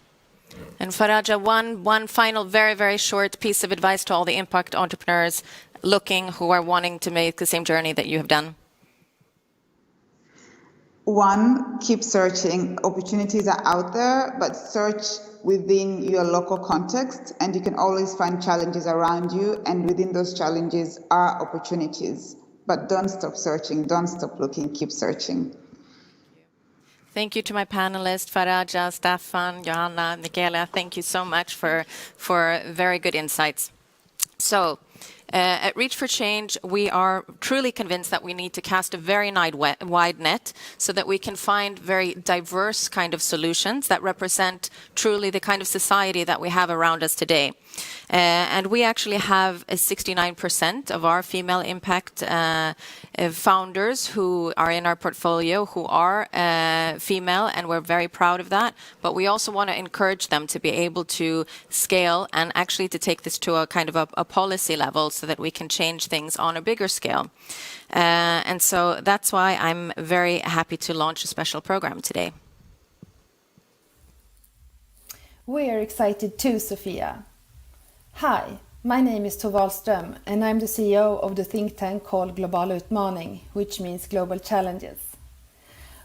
And Faraja, one final very, very short piece of advice to all the impact entrepreneurs who are wanting to make the same journey that you have done. One, keep searching. Opportunities are out there, but search within your local context, and you can always find challenges around you, and within those challenges are opportunities. But don't stop searching, don't stop looking, keep searching. Thank you to my panelists, Faraja, Staffan, Johanna, Michaela. Thank you so much for very good insights. So, at Reach for Change, we are truly convinced that we need to cast a very wide net so that we can find very diverse kind of solutions that represent truly the kind of society that we have around us today. And we actually have 69% of our female impact founders who are in our portfolio who are female, and we're very proud of that. But we also want to encourage them to be able to scale and actually to take this to a kind of a policy level so that we can change things on a bigger scale. And so that's why I'm very happy to launch a special program today. We are excited too, Sofia. Hi, my name is Tove Ahlström, and I'm the CEO of the think tank called Global Utmaning, which means Global Challenges.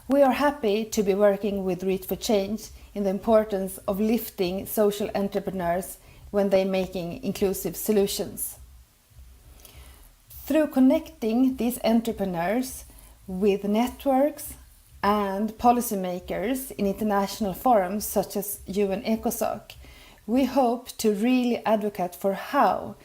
We are happy to be working with Reach for Change in the importance of lifting social entrepreneurs when they're making inclusive solutions. Through connecting these entrepreneurs with networks and policymakers in international forums such as UN ECOSOC, we hope to really advocate for how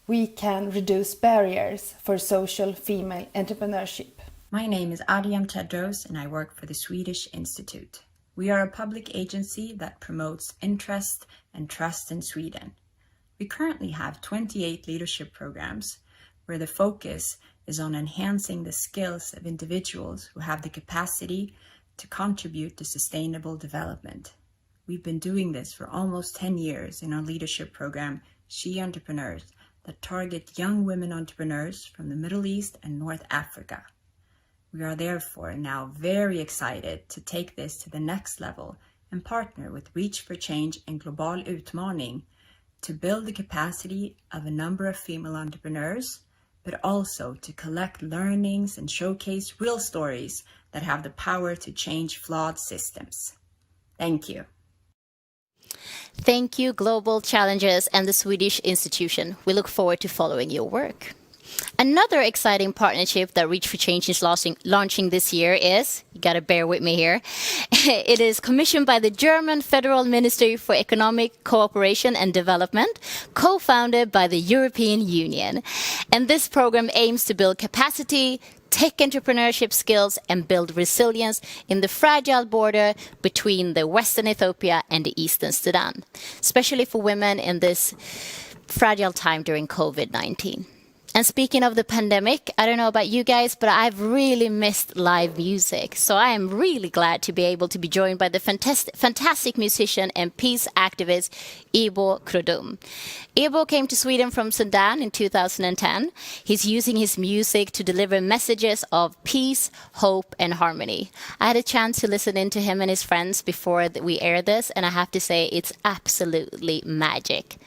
we can reduce barriers for social female entrepreneurship. My name is Adrian Tedros and I work for the Swedish Institute. We are a public agency that promotes interest and trust in Sweden. We currently have 28 leadership programs where the focus is on enhancing the skills of individuals who have the capacity to contribute to sustainable development. We've been doing this for almost 10 years in our leadership program, She Entrepreneurs, that target young women entrepreneurs from the Middle East and North Africa. We are therefore now very excited to take this to the next level and partner with Reach for Change and Global Utmaning to build the capacity of a number of female entrepreneurs, but also to collect learnings and showcase real stories that have the power to change flawed systems. Thank you. Thank you, Global Challenges and the Swedish Institution. We look forward to following your work. Another exciting partnership that Reach for Change is launching this year is, you gotta bear with me here, it is commissioned by the German Federal Ministry for Economic Cooperation and Development, co-founded by the European Union. And this program aims to build capacity, tech entrepreneurship skills, and build resilience in the fragile border between the Western Ethiopia and the Eastern Sudan, especially for women in this fragile time during COVID-19. And speaking of the pandemic, I don't know about you guys, but I've really missed live music. So I am really glad to be able to be joined by the fantastic musician and peace activist Ebo Krodum. Ebo came to Sweden from Sudan in 2010. He's using his music to deliver messages of peace, hope, and harmony. I had a chance to listen in to him and his friends before we aired this, and I have to say it's absolutely magic.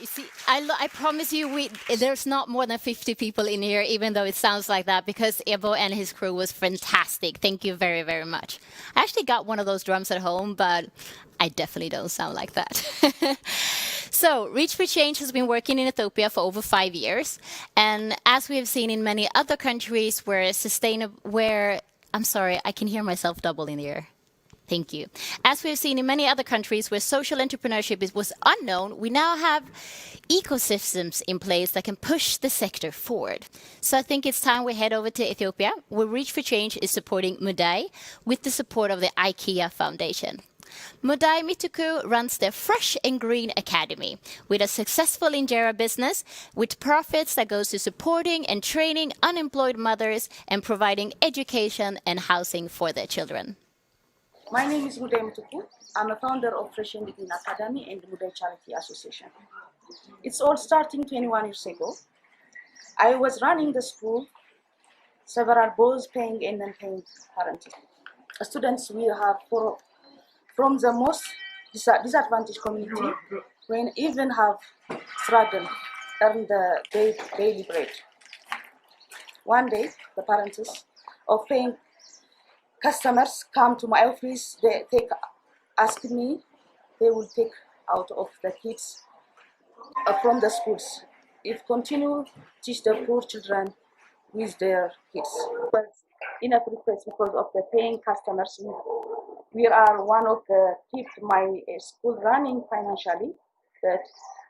You see, I promise you, there's not more than 50 people in here, even though it sounds like that, because Evo and his crew was fantastic. Thank you very, very much. I actually got one of those drums at home, but I definitely don't sound like that. So, Reach for Change has been working in Ethiopia for over 5 years. And as we have seen in many other countries I'm sorry, I can hear myself double in the air. Thank you. As we have seen in many other countries where social entrepreneurship was unknown, we now have ecosystems in place that can push the sector forward. So I think it's time we head over to Ethiopia, where Reach for Change is supporting Mudai with the support of the IKEA Foundation. Mudai Mituku runs the Fresh and Green Academy with a successful injera business with profits that goes to supporting and training unemployed mothers and providing education and housing for their children. My name is Mudai Mituku. I'm a founder of Fresh and Green Academy and Mudai Charity Association. It's all starting 21 years ago. I was running the school, several both paying and non-paying parents. Students we have from the most disadvantaged community, when even have struggled earn the daily bread. One day, the parents of paying customers come to my office. They will take out of the kids from the schools. If continue teach the poor children with their kids. But inappropriate because of the paying customers. We are one of the keep my school running financially. But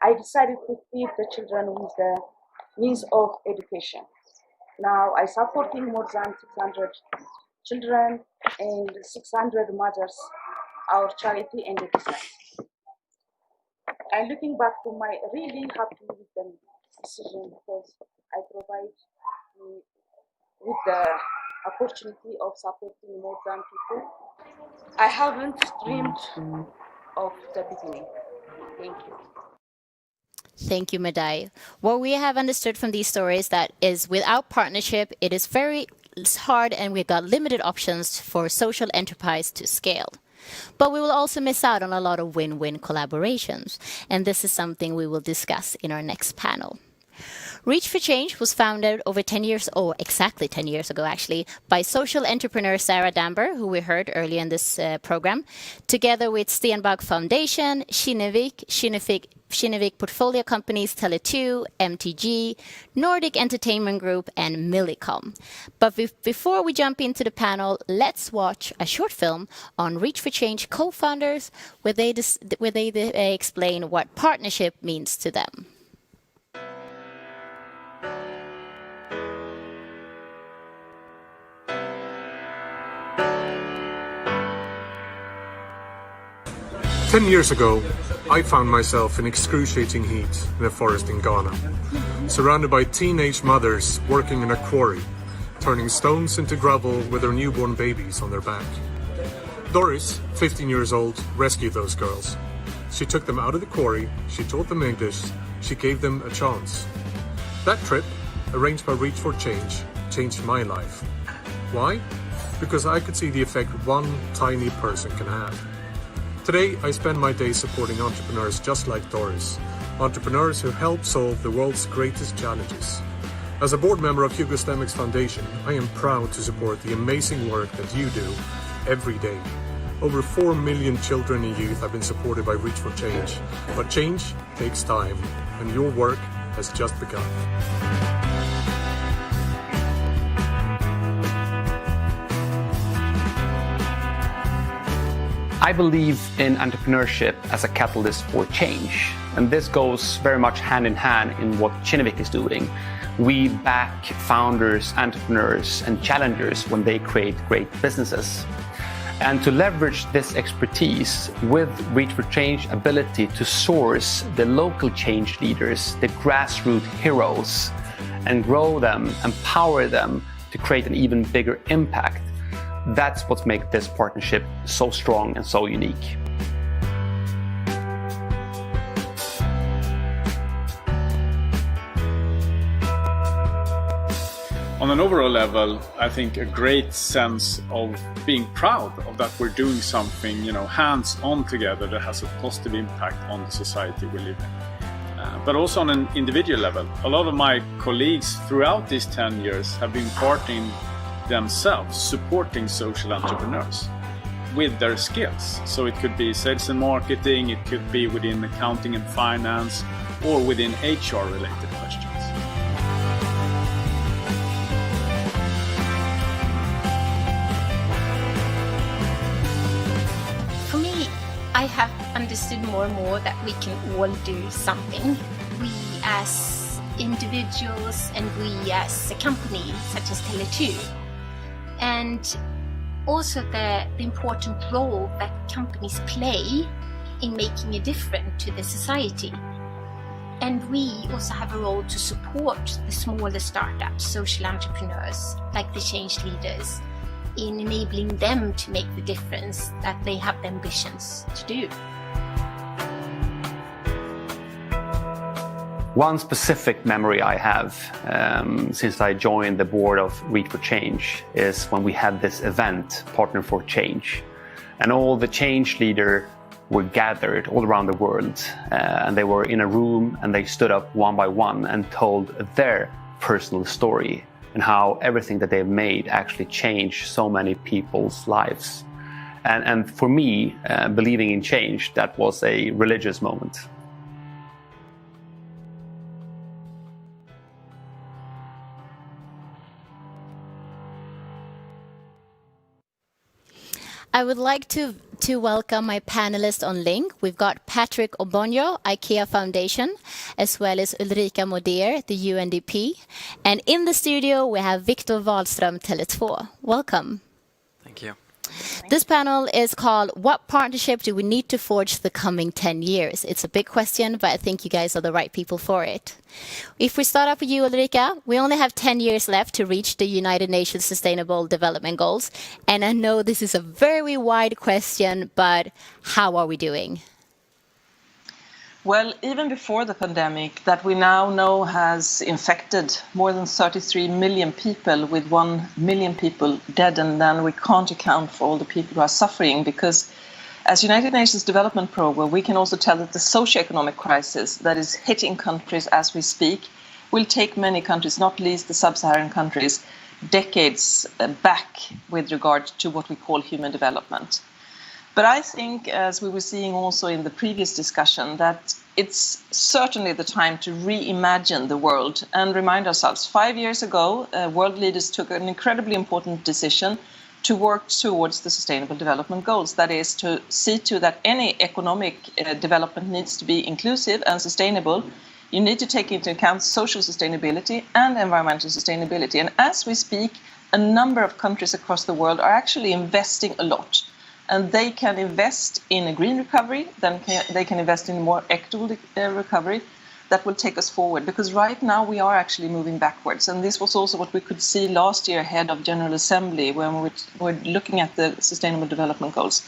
I decided to keep the children with the means of education. Now I supporting more than 600 children and 600 mothers, our charity and the business. I'm looking back to my really happy with the decision because I provide me with the opportunity of supporting more than people. I haven't dreamed of the beginning. Thank you. Thank you, Madai. What we have understood from these stories that is without partnership, it is very hard and we've got limited options for social enterprise to scale. But we will also miss out on a lot of win-win collaborations. And this is something we will discuss in our next panel. Reach for Change was founded over 10 years, exactly 10 years ago actually, by social entrepreneur Sarah Damber, who we heard earlier in this program, together with Stenbag Foundation, Kinnevik portfolio companies Tele2, MTG, Nordic Entertainment Group, and Millicom. But before we jump into the panel, let's watch a short film on Reach for Change co-founders where they explain what partnership means to them. Ten years ago, I found myself in excruciating heat in a forest in Ghana, surrounded by teenage mothers working in a quarry, turning stones into gravel with their newborn babies on their back. Doris, 15 years old, rescued those girls. She took them out of the quarry, she taught them English, she gave them a chance. That trip, arranged by Reach for Change, changed my life. Why? Because I could see the effect one tiny person can have. Today, I spend my day supporting entrepreneurs just like Doris, entrepreneurs who help solve the world's greatest challenges. As a board member of Hugo Stemmick's Foundation, I am proud to support the amazing work that you do every day. Over 4 million children and youth have been supported by Reach for Change, but change takes time, and your work has just begun. I believe in entrepreneurship as a catalyst for change, and this goes very much hand in hand in what Kinnevik is doing. We back founders, entrepreneurs, and challengers when they create great businesses. And to leverage this expertise with Reach for Change ability to source the local change leaders, the grassroots heroes, and grow them, empower them to create an even bigger impact. That's what makes this partnership so strong and so unique. On an overall level, I think a great sense of being proud of that we're doing something, hands-on together that has a positive impact on the society we live in. But also on an individual level, a lot of my colleagues throughout these 10 years have been partnering themselves, supporting social entrepreneurs with their skills. So it could be sales and marketing, it could be within accounting and finance, or within HR related questions. For me, I have understood more and more that we can all do something. We as individuals and we as a company such as Tele2. And also the important role that companies play in making a difference to the society. And we also have a role to support the smaller startups, social entrepreneurs, like the change leaders, in enabling them to make the difference that they have the ambitions to do. One specific memory I have since I joined the board of Reach for Change is when we had this event, Partner for Change. And all the change leaders were gathered all around the world. And they were in a room and they stood up one by one and told their personal story and how everything that they've made actually changed so many people's lives. And for me, believing in change, that was a religious moment. I would like to welcome my panelists on link. We've got Patrick Obonyo, IKEA Foundation, as well as Ulrika Moder, the UNDP. And in the studio, we have Victor Wahlström, Tele2. Welcome. Thank you. This panel is called What Partnership Do We Need to Forge the Coming 10 Years? It's a big question, but I think you guys are the right people for it. If we start off with you, Ulrika, we only have 10 years left to reach the United Nations Sustainable Development Goals. And I know this is a very wide question, but how are we doing? Well, even before the pandemic, that we now know has infected more than 33 million people, with 1 million people dead, and then we can't account for all the people who are suffering, because as United Nations Development Programme, we can also tell that the socio-economic crisis that is hitting countries as we speak will take many countries, not least the sub-Saharan countries, decades back with regard to what we call human development. But I think, as we were seeing also in the previous discussion, that it's certainly the time to reimagine the world and remind ourselves. 5 years ago, world leaders took an incredibly important decision to work towards the Sustainable Development Goals. That is, to see to that any economic development needs to be inclusive and sustainable. You need to take into account social sustainability and environmental sustainability. And as we speak, a number of countries across the world are actually investing a lot. And they can invest in a green recovery, then they can invest in more equitable recovery that will take us forward. Because right now we are actually moving backwards. And this was also what we could see last year ahead of General Assembly, when we were looking at the Sustainable Development Goals.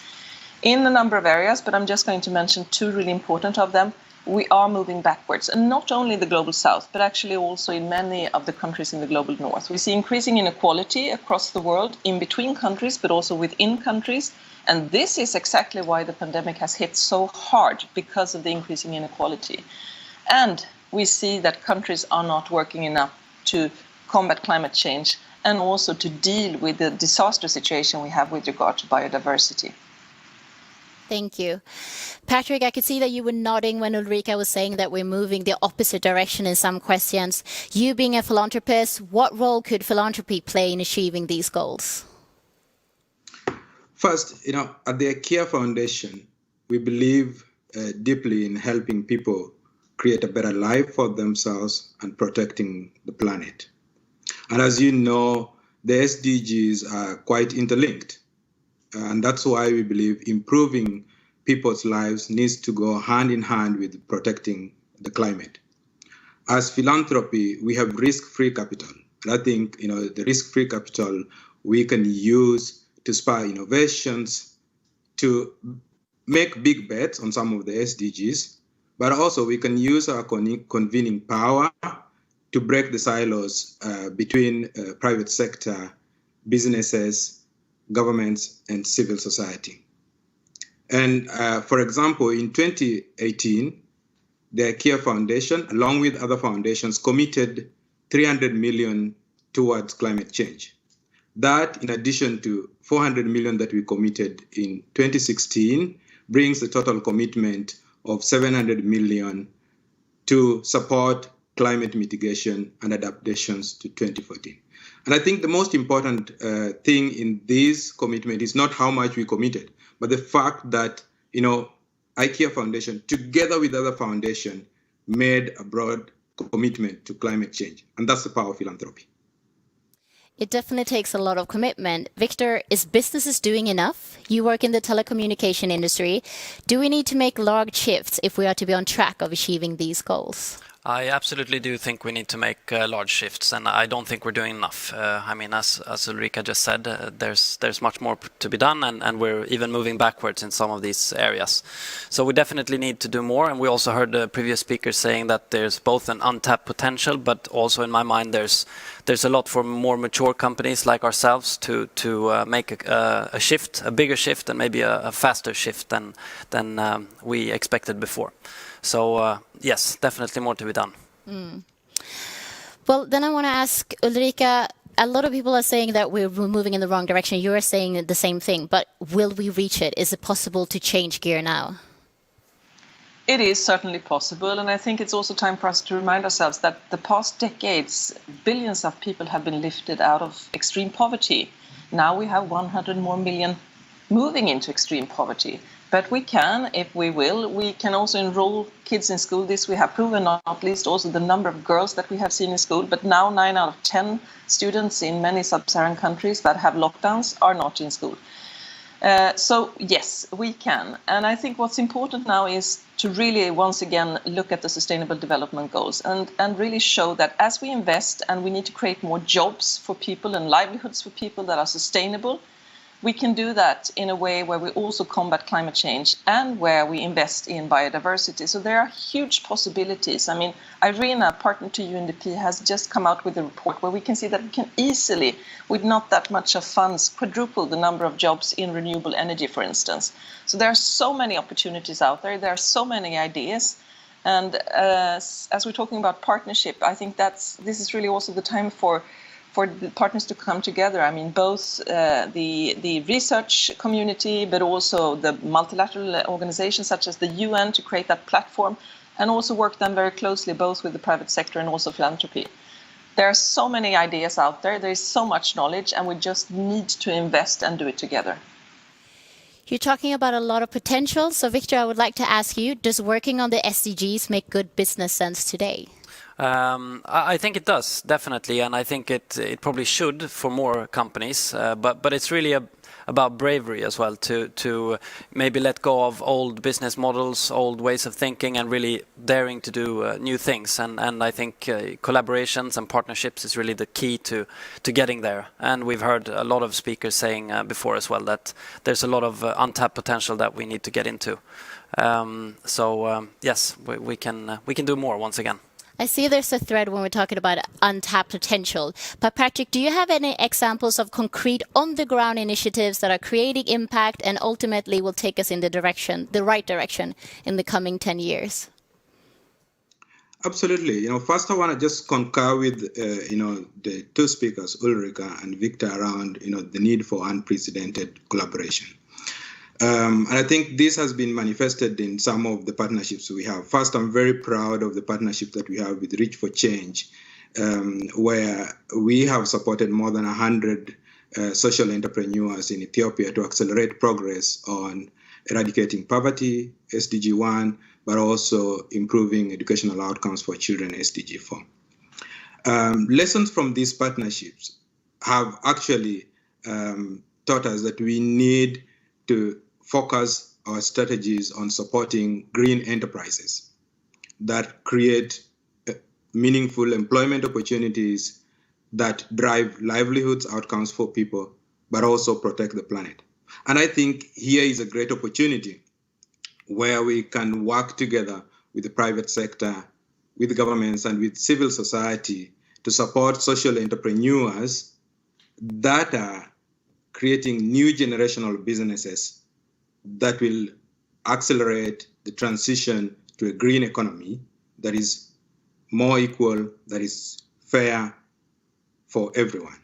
In a number of areas, but I'm just going to mention 2 really important of them, we are moving backwards. And not only the global south, but actually also in many of the countries in the global north. We see increasing inequality across the world, in between countries, but also within countries. And this is exactly why the pandemic has hit so hard, because of the increasing inequality. And we see that countries are not working enough to combat climate change and also to deal with the disaster situation we have with regard to biodiversity. Thank you. Patrick, I could see that you were nodding when Ulrika was saying that we're moving the opposite direction in some questions. You being a philanthropist, what role could philanthropy play in achieving these goals? First, at the IKEA Foundation, we believe deeply in helping people create a better life for themselves and protecting the planet. And as you know, the SDGs are quite interlinked. And that's why we believe improving people's lives needs to go hand in hand with protecting the climate. As philanthropy, we have risk-free capital. And I think, the risk-free capital we can use to spur innovations, to make big bets on some of the SDGs, but also we can use our convening power to break the silos between private sector, businesses, governments, and civil society. And for example, in 2018, the IKEA Foundation, along with other foundations, committed 300 million towards climate change. That, in addition to 400 million that we committed in 2016, brings the total commitment of 700 million to support climate mitigation and adaptations to 2014. And I think the most important thing in this commitment is not how much we committed, but the fact that, IKEA Foundation, together with other foundations, made a broad commitment to climate change. And that's the power of philanthropy. It definitely takes a lot of commitment. Victor, is businesses doing enough? You work in the telecommunication industry. Do we need to make large shifts if we are to be on track of achieving these goals? I absolutely do think we need to make large shifts, and I don't think we're doing enough. As Ulrika just said, there's much more to be done, and we're even moving backwards in some of these areas. So we definitely need to do more, and we also heard the previous speakers saying that there's both an untapped potential, but also in my mind there's a lot for more mature companies like ourselves to make a shift, a bigger shift, and maybe a faster shift than we expected before. So yes, definitely more to be done. Well, then I want to ask Ulrika, a lot of people are saying that we're moving in the wrong direction. You're saying the same thing, but will we reach it? Is it possible to change gear now? It is certainly possible, and I think it's also time for us to remind ourselves that the past decades, billions of people have been lifted out of extreme poverty. Now we have 100 more million moving into extreme poverty. But we can, if we will, we can also enroll kids in school. This we have proven, not least also the number of girls that we have seen in school. But now 9 out of 10 students in many sub-Saharan countries that have lockdowns are not in school. So yes, we can. And I think what's important now is to really once again look at the Sustainable Development Goals and really show that as we invest and we need to create more jobs for people and livelihoods for people that are sustainable, we can do that in a way where we also combat climate change and where we invest in biodiversity. So there are huge possibilities. I mean, IRENA, partner to UNDP, has just come out with a report where we can see that we can easily, with not that much of funds, quadruple the number of jobs in renewable energy, for instance. So there are so many opportunities out there. There are so many ideas. And as we're talking about partnership, I think this is really also the time for the partners to come together. I mean, both the research community, but also the multilateral organizations such as the UN to create that platform, and also work then very closely both with the private sector and also philanthropy. There are so many ideas out there. There is so much knowledge, and we just need to invest and do it together. You're talking about a lot of potential. So, Victor, I would like to ask you, does working on the SDGs make good business sense today? I think it does, definitely, and I think it probably should for more companies. But it's really about bravery as well to maybe let go of old business models, old ways of thinking, and really daring to do new things. And I think collaborations and partnerships is really the key to getting there. And we've heard a lot of speakers saying before as well that there's a lot of untapped potential that we need to get into. Yes, we can do more once again. I see there's a thread when we're talking about untapped potential. But Patrick, do you have any examples of concrete on-the-ground initiatives that are creating impact and ultimately will take us in the right direction in the coming 10 years? Absolutely. First I want to just concur with, the two speakers, Ulrika and Victor, around, the need for unprecedented collaboration. And I think this has been manifested in some of the partnerships we have. First, I'm very proud of the partnership that we have with Reach for Change, where we have supported more than 100 social entrepreneurs in Ethiopia to accelerate progress on eradicating poverty, SDG 1, but also improving educational outcomes for children, SDG 4. Lessons from these partnerships have actually taught us that we need to focus our strategies on supporting green enterprises that create meaningful employment opportunities that drive livelihoods outcomes for people, but also protect the planet. And I think here is a great opportunity where we can work together with the private sector, with governments, and with civil society to support social entrepreneurs that are creating new generational businesses that will accelerate the transition to a green economy that is more equal, that is fair for everyone.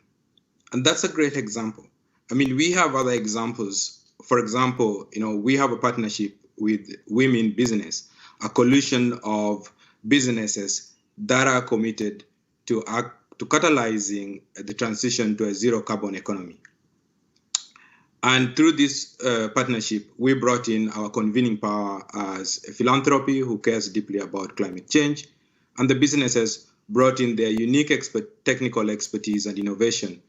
And that's a great example. I mean, we have other examples. For example, we have a partnership with Women Business, a coalition of businesses that are committed to catalyzing the transition to a zero carbon economy. And through this partnership, we brought in our convening power as a philanthropy who cares deeply about climate change, and the businesses brought in their unique technical expertise and innovation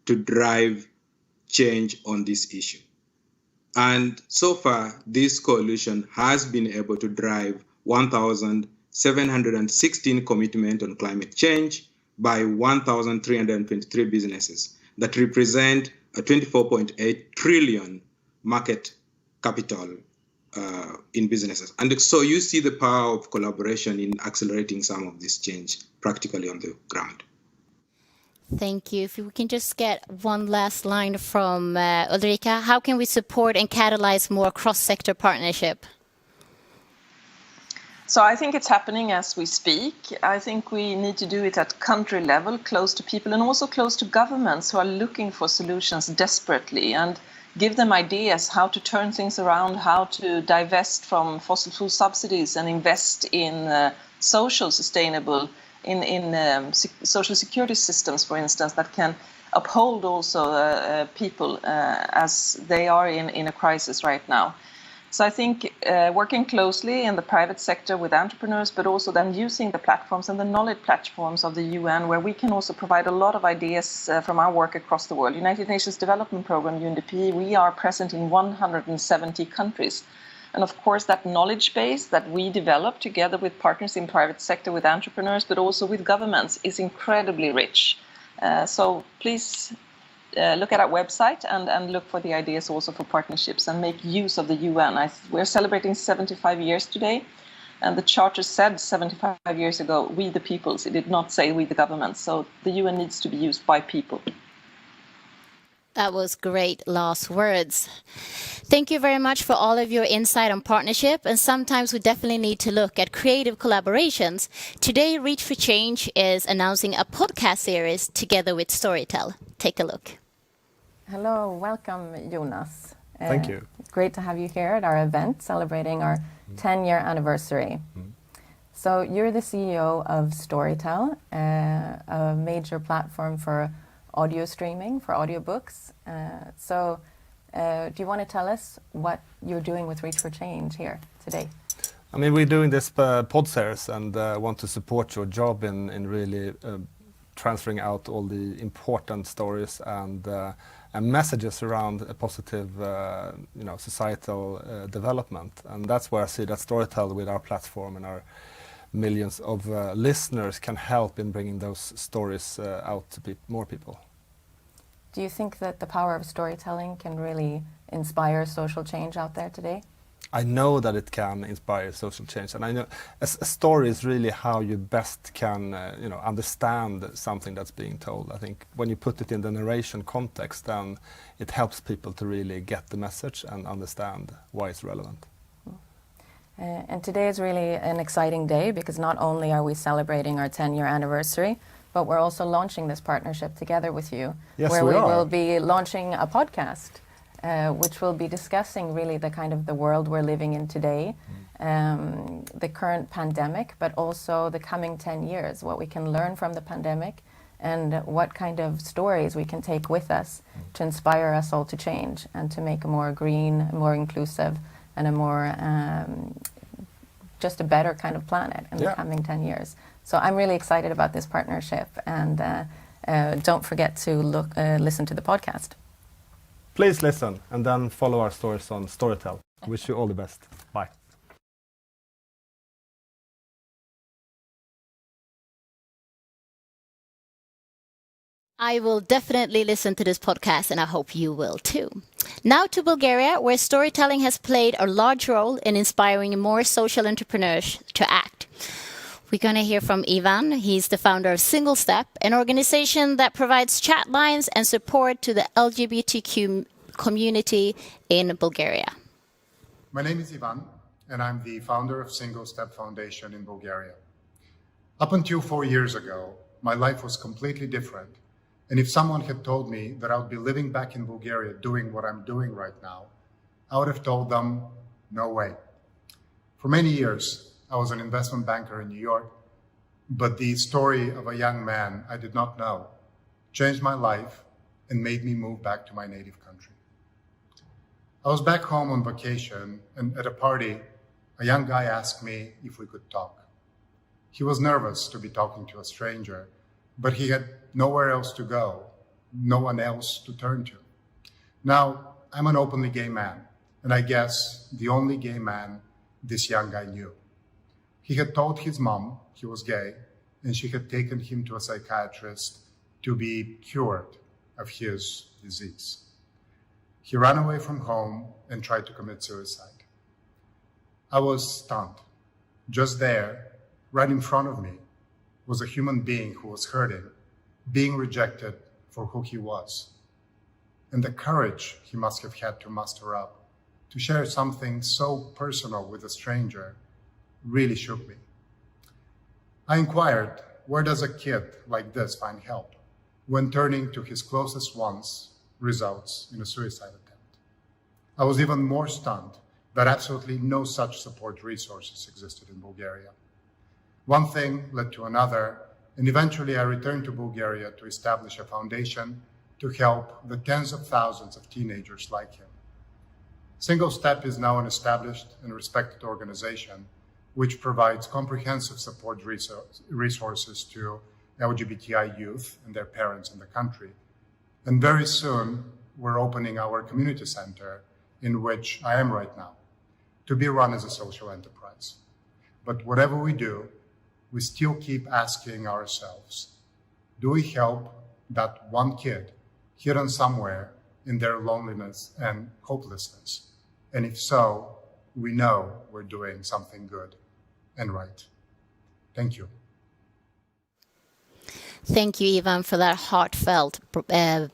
to drive change on this issue. And so far, this coalition has been able to drive 1,716 commitments on climate change by 1,323 businesses that represent a 24.8 trillion market capital in businesses. And so you see the power of collaboration in accelerating some of this change practically on the ground. Thank you. If we can just get one last line from Ulrika, how can we support and catalyze more cross-sector partnership? So I think it's happening as we speak. I think we need to do it at country level, close to people, and also close to governments who are looking for solutions desperately, and give them ideas how to turn things around, how to divest from fossil fuel subsidies and invest in social sustainable, in social security systems, for instance, that can uphold also people as they are in a crisis right now. So I think working closely in the private sector with entrepreneurs, but also then using the platforms and the knowledge platforms of the UN, where we can also provide a lot of ideas from our work across the world. United Nations Development Programme, UNDP, we are present in 170 countries. And of course, that knowledge base that we develop together with partners in private sector, with entrepreneurs, but also with governments, is incredibly rich. So please look at our website and look for the ideas also for partnerships and make use of the UN. We're celebrating 75 years today, and the Charter said 75 years ago, we the peoples. It did not say we the government. So the UN needs to be used by people. That was great last words. Thank you very much for all of your insight on partnership, and sometimes we definitely need to look at creative collaborations. Today, Reach for Change is announcing a podcast series together with Storytel. Take a look. Hello, welcome Jonas. Thank you. Great to have you here at our event celebrating our 10-year anniversary. So you're the CEO of Storytel, a major platform for audio streaming, for audiobooks. Do you want to tell us what you're doing with Reach for Change here today? I mean, we're doing this pod series and want to support your job in really transferring out all the important stories and messages around a positive, societal development. And that's where I see that Storytel, with our platform and our millions of listeners, can help in bringing those stories out to more people. Do you think that the power of storytelling can really inspire social change out there today? I know that it can inspire social change, and I know a story is really how you best can understand something that's being told. I think when you put it in the narration context, then it helps people to really get the message and understand why it's relevant. And today is really an exciting day because not only are we celebrating our 10-year anniversary, but we're also launching this partnership together with you, where we will be launching a podcast, which will be discussing really the kind of the world we're living in today, the current pandemic, but also the coming 10 years, what we can learn from the pandemic and what kind of stories we can take with us to inspire us all to change and to make a more green, more inclusive, and a more just a better kind of planet in the coming 10 years. So I'm really excited about this partnership, and don't forget to listen to the podcast. Please listen and then follow our stories on Storytel. Wish you all the best. Bye. I will definitely listen to this podcast, and I hope you will too. Now to Bulgaria, where storytelling has played a large role in inspiring more social entrepreneurs to act. We're going to hear from Ivan. He's the founder of Single Step, an organization that provides chat lines and support to the LGBTQ community in Bulgaria. My name is Ivan, and I'm the founder of Single Step Foundation in Bulgaria. Up until 4 years ago, my life was completely different. And if someone had told me that I would be living back in Bulgaria doing what I'm doing right now, I would have told them, no way. For many years, I was an investment banker in New York, but the story of a young man I did not know changed my life and made me move back to my native country. I was back home on vacation, and at a party, a young guy asked me if we could talk. He was nervous to be talking to a stranger, but he had nowhere else to go, no one else to turn to. Now, I'm an openly gay man, and I guess the only gay man this young guy knew. He had told his mom he was gay, and she had taken him to a psychiatrist to be cured of his disease. He ran away from home and tried to commit suicide. I was stunned. Just there, right in front of me, was a human being who was hurting, being rejected for who he was. And the courage he must have had to muster up to share something so personal with a stranger really shook me. I inquired, where does a kid like this find help when turning to his closest ones results in a suicide attempt? I was even more stunned that absolutely no such support resources existed in Bulgaria. One thing led to another, and eventually I returned to Bulgaria to establish a foundation to help the tens of thousands of teenagers like him. Single Step is now an established and respected organization which provides comprehensive support resources to LGBTI youth and their parents in the country. And very soon, we're opening our community center, in which I am right now, to be run as a social enterprise. But whatever we do, we still keep asking ourselves, do we help that one kid hidden somewhere in their loneliness and hopelessness? And if so, we know we're doing something good and right. Thank you. Thank you, Ivan, for that heartfelt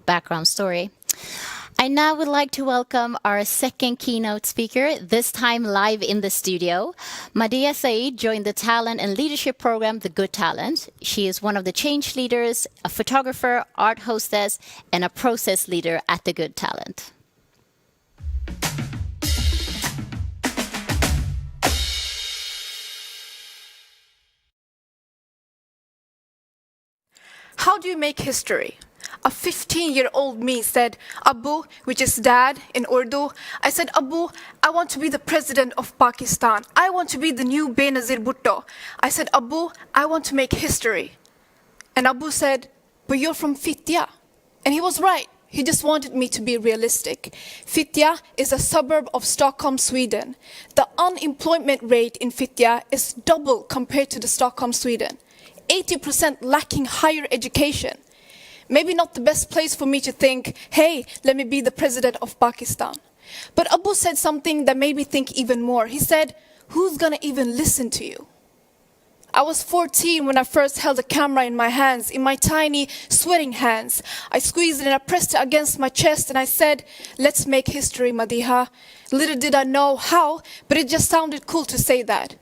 background story. I now would like to welcome our second keynote speaker, this time live in the studio. Madea Said joined the talent and leadership program, The Good Talent. She is one of the change leaders, a photographer, art hostess, and a process leader at The Good Talent. How do you make history? A 15-year-old me said, Abu, which is dad in Urdu. I said, Abu, I want to be the president of Pakistan. I want to be the new Benazir Bhutto. I said, Abu, I want to make history. And Abu said, but you're from Fittja. And he was right. He just wanted me to be realistic. Fittja is a suburb of Stockholm, Sweden. The unemployment rate in Fittja is double compared to the Stockholm, Sweden. 80% lacking higher education. Maybe not the best place for me to think, hey, let me be the president of Pakistan. But Abu said something that made me think even more. He said, who's gonna even listen to you? I was 14 when I first held a camera in my hands, in my tiny, sweating hands. I squeezed it and I pressed it against my chest and I said, let's make history, Madiha. Little did I know how, but it just sounded cool to say that.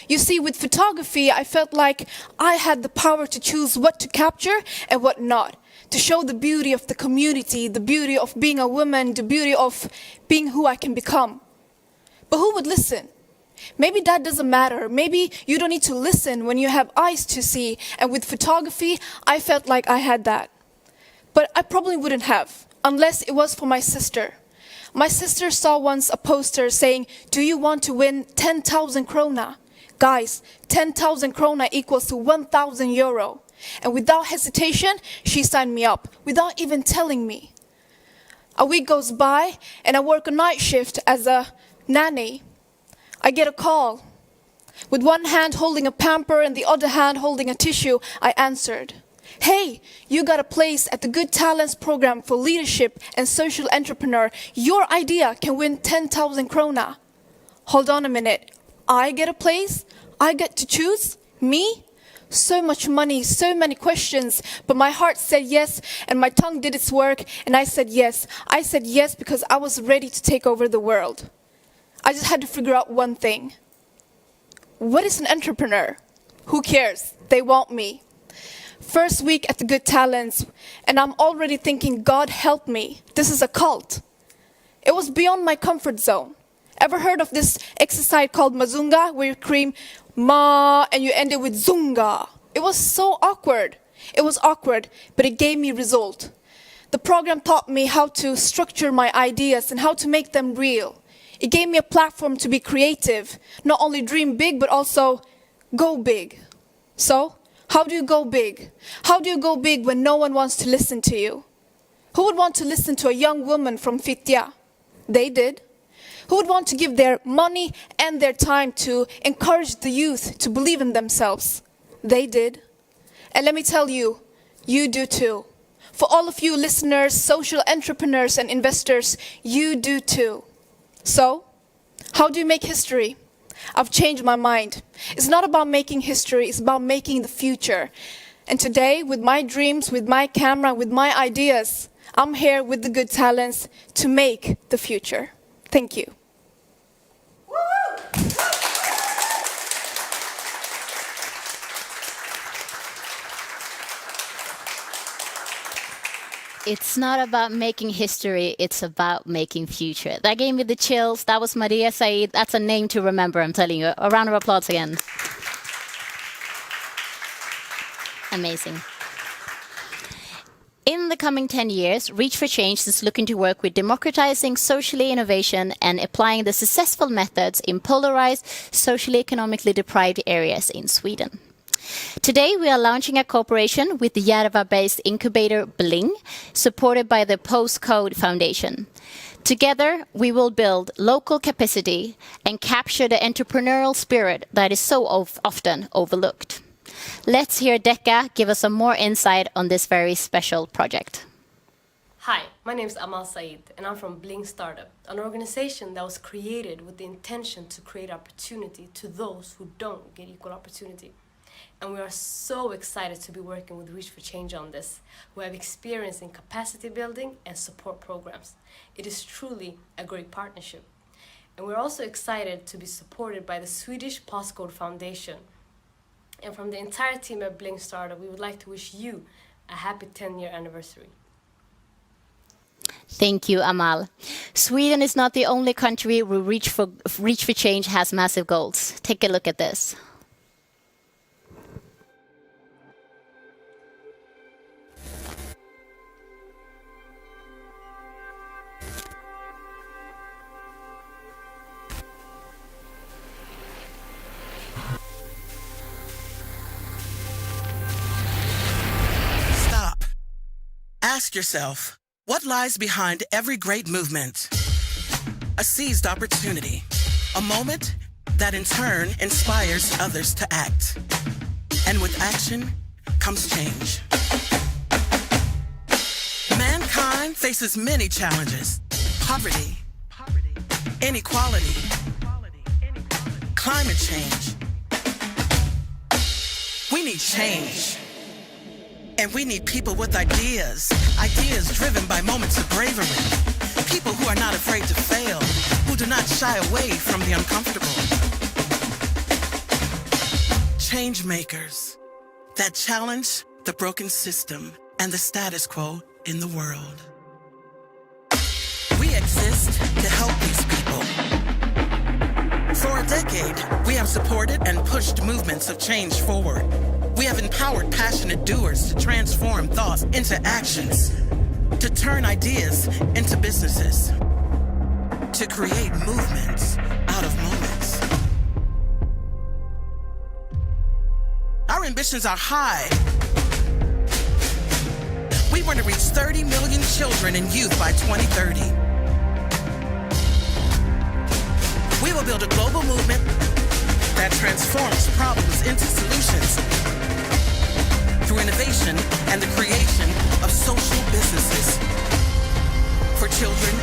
You see, with photography, I felt like I had the power to choose what to capture and what not. To show the beauty of the community, the beauty of being a woman, the beauty of being who I can become. But who would listen? Maybe that doesn't matter. Maybe you don't need to listen when you have eyes to see. And with photography, I felt like I had that. But I probably wouldn't have, unless it was for my sister. My sister saw once a poster saying, do you want to win 10,000 krona? Guys, 10,000 krona equals to 1,000 euro. And without hesitation, she signed me up, without even telling me. A week goes by, and I work a night shift as a nanny. I get a call. With one hand holding a pamper and the other hand holding a tissue, I answered. Hey, you got a place at the Good Talents program for leadership and social entrepreneur. Your idea can win 10,000 krona. Hold on a minute. I get a place? I get to choose? Me? So much money, so many questions, but my heart said yes, and my tongue did its work, and I said yes. I said yes because I was ready to take over the world. I just had to figure out one thing. What is an entrepreneur? Who cares? They want me. First week at the Good Talents, and I'm already thinking, God help me. This is a cult. It was beyond my comfort zone. Ever heard of this exercise called Mazunga, where you scream ma and you end it with zunga? It was so awkward. It was awkward, but it gave me result. The program taught me how to structure my ideas and how to make them real. It gave me a platform to be creative, not only dream big, but also go big. So, how do you go big? How do you go big when no one wants to listen to you? Who would want to listen to a young woman from Fittja? They did. Who would want to give their money and their time to encourage the youth to believe in themselves? They did. And let me tell you, you do too. For all of you listeners, social entrepreneurs and investors, you do too. So, how do you make history? I've changed my mind. It's not about making history, it's about making the future. And today, with my dreams, with my camera, with my ideas, I'm here with the Good Talents to make the future. Thank you. It's not about making history, it's about making future. That gave me the chills. That was Madea Said. That's a name to remember, I'm telling you. A round of applause again. Amazing. In the coming 10 years, Reach for Change is looking to work with democratizing socially innovation and applying the successful methods in polarized, socially economically deprived areas in Sweden. Today, we are launching a cooperation with the Järva-based incubator Bling, supported by the Postcode Foundation. Together, we will build local capacity and capture the entrepreneurial spirit that is so often overlooked. Let's hear Decca give us some more insight on this very special project. Hi, my name is Amal Saeed, and I'm from Bling Startup, an organization that was created with the intention to create opportunity to those who don't get equal opportunity. And we are so excited to be working with Reach for Change on this, who have experience in capacity building and support programs. It is truly a great partnership. And we're also excited to be supported by the Swedish Postcode Foundation. And from the entire team at Bling Startup, we would like to wish you a happy 10-year anniversary. Thank you, Amal. Sweden is not the only country where Reach for Change has massive goals. Take a look at this. Stop. Ask yourself, what lies behind every great movement? A seized opportunity. A moment that in turn inspires others to act. And with action comes change. Mankind faces many challenges. Poverty, inequality, climate change. We need change. And we need people with ideas driven by moments of bravery. People who are not afraid to fail, who do not shy away from the uncomfortable. Change makers that challenge the broken system and the status quo in the world. We exist to help these people. For a decade, we have supported and pushed movements of change forward. We have empowered passionate doers to transform thoughts into actions, to turn ideas into businesses, to create movements out of moments. Our ambitions are high. We want to reach 30 million children and youth by 2030. We will build a global movement that transforms problems into solutions through innovation and the creation of social businesses for children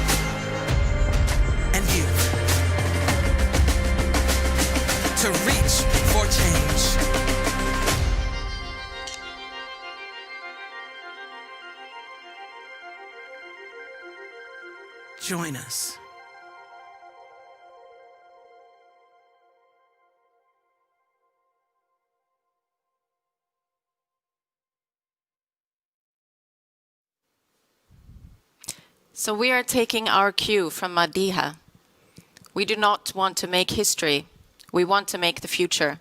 and youth. To reach for change. Join us. So we are taking our cue from Madiha. We do not want to make history. We want to make the future.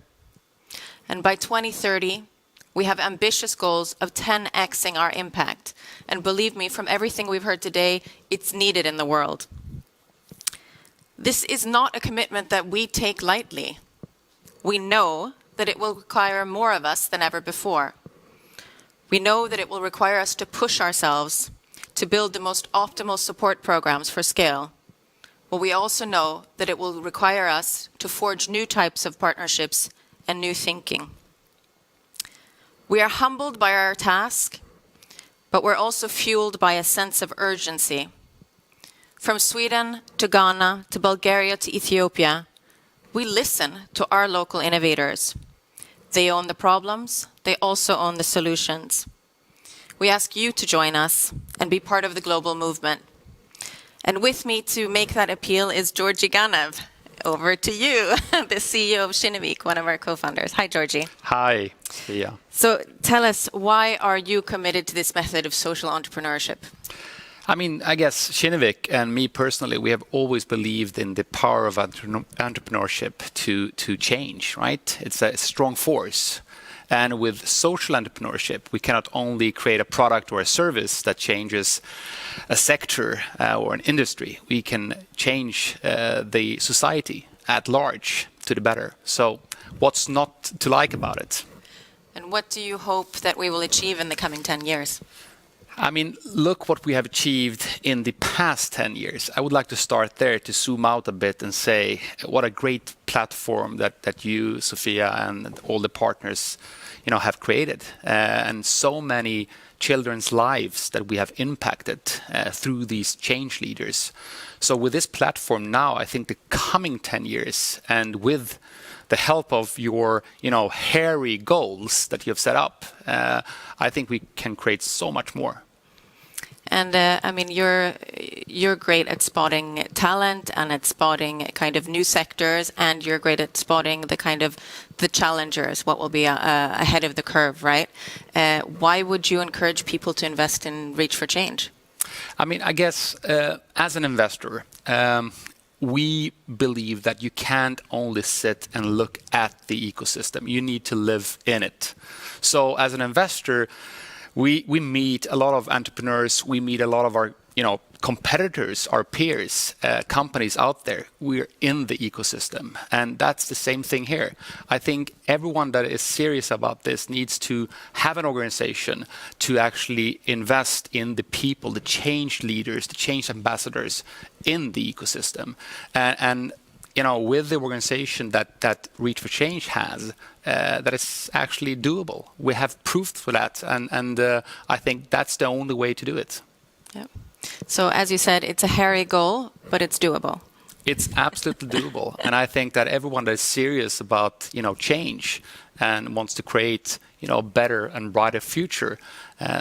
And by 2030, we have ambitious goals of 10xing our impact. And believe me, from everything we've heard today, it's needed in the world. This is not a commitment that we take lightly. We know that it will require more of us than ever before. We know that it will require us to push ourselves to build the most optimal support programs for scale. But we also know that it will require us to forge new types of partnerships and new thinking. We are humbled by our task, but we're also fueled by a sense of urgency. From Sweden to Ghana to Bulgaria to Ethiopia, we listen to our local innovators. They own the problems, they also own the solutions. We ask you to join us and be part of the global movement. And with me to make that appeal is Georgi Ganev. Over to you, the CEO of Kinnevik, one of our co-founders. Hi, Georgi. Hi, Thea. So tell us, why are you committed to this method of social entrepreneurship? I mean, I guess Kinnevik and me personally, we have always believed in the power of entrepreneurship to change, right? It's a strong force. And with social entrepreneurship, we cannot only create a product or a service that changes a sector or an industry. We can change the society at large to the better. So what's not to like about it? And what do you hope that we will achieve in the coming 10 years? I mean, look what we have achieved in the past 10 years. I would like to start there to zoom out a bit and say what a great platform that you, Sophia, and all the partners, have created. And so many children's lives that we have impacted through these change leaders. So with this platform now, I think the coming 10 years and with the help of your, hairy goals that you have set up, I think we can create so much more. And I mean, you're great at spotting talent and at spotting kind of new sectors, and you're great at spotting the kind of the challengers, what will be ahead of the curve, right? Why would you encourage people to invest in Reach for Change? I mean, I guess as an investor, we believe that you can't only sit and look at the ecosystem. You need to live in it. So as an investor, we meet a lot of entrepreneurs. We meet a lot of our, competitors, our peers, companies out there. We're in the ecosystem. And that's the same thing here. I think everyone that is serious about this needs to have an organization to actually invest in the people, the change leaders, the change ambassadors in the ecosystem. And with the organization that Reach for Change has, that is actually doable. We have proof for that, and I think that's the only way to do it. Yeah. So as you said, it's a hairy goal, but it's doable. It's absolutely doable, and I think that everyone that is serious about change and wants to create a better and brighter future,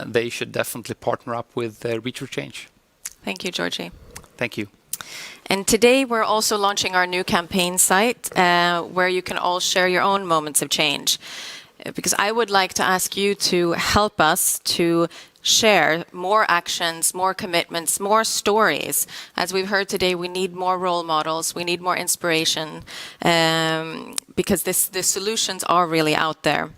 they should definitely partner up with Reach for Change. Thank you, Georgie. Thank you. And today we're also launching our new campaign site where you can all share your own moments of change. Because I would like to ask you to help us to share more actions, more commitments, more stories. As we've heard today, we need more role models, we need more inspiration, because the solutions are really out there.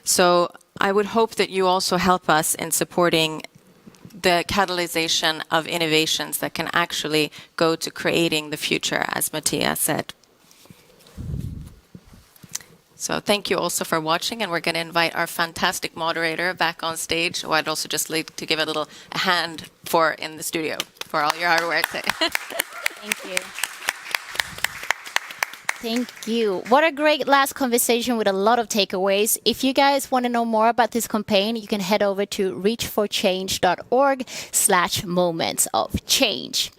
So I would hope that you also help us in supporting the catalyzation of innovations that can actually go to creating the future, as Matthias said. So thank you also for watching, and we're going to invite our fantastic moderator back on stage, who I'd also just like to give a hand for in the studio for all your hard work. Thank you. Thank you. What a great last conversation with a lot of takeaways. If you guys want to know more about this campaign, you can head over to reachforchange.org/moments of change.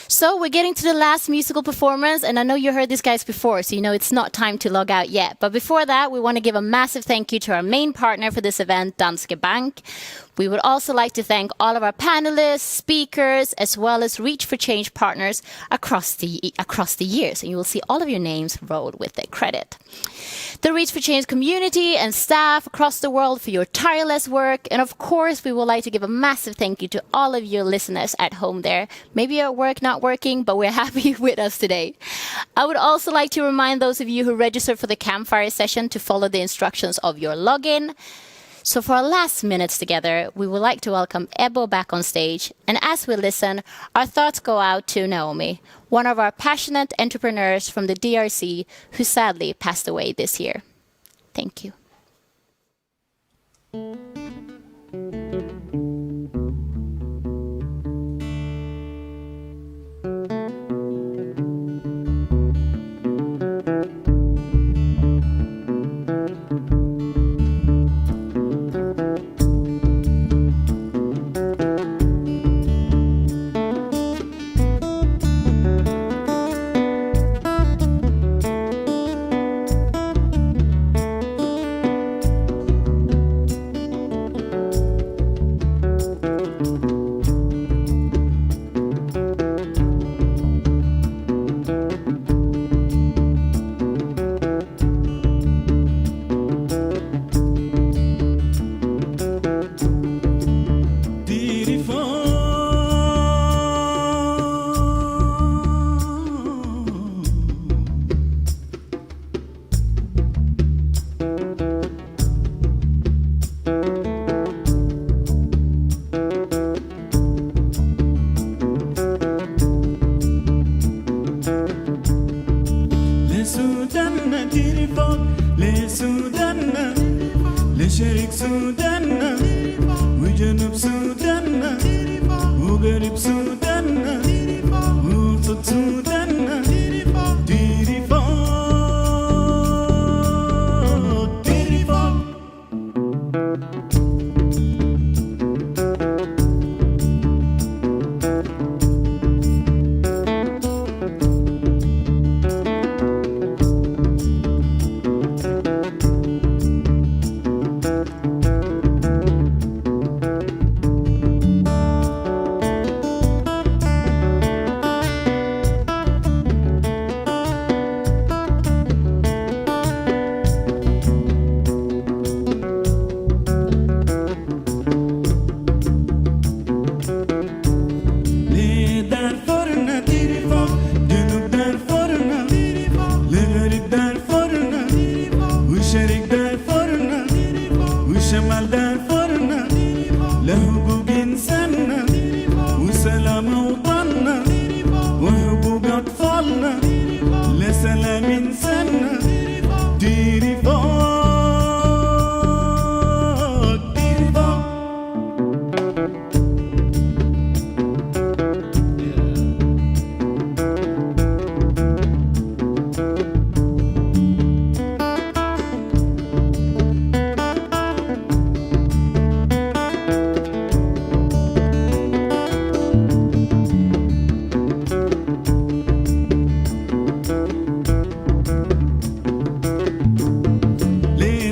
So we're getting to the last musical performance, and I know you heard these guys before, so it's not time to log out yet. But before that, we want to give a massive thank you to our main partner for this event, Danske Bank. We would also like to thank all of our panelists, speakers, as well as Reach for Change partners across the years, and you will see all of your names rolled with the credit. The Reach for Change community and staff across the world for your tireless work. And of course, we would like to give a massive thank you to all of your listeners at home there. Maybe you're at work not working, but we're happy with us today. I would also like to remind those of you who registered for the campfire session to follow the instructions of your login. So for our last minutes together, we would like to welcome Ebo back on stage. And as we listen, our thoughts go out to Naomi, one of our passionate entrepreneurs from the DRC who sadly passed away this year. Thank you. لشرق سودان وجنوب سودان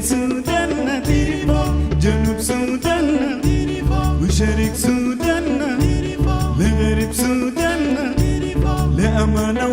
سوداننا جنوب سوداننا وشرق سوداننا لغرب سوداننا لأمانة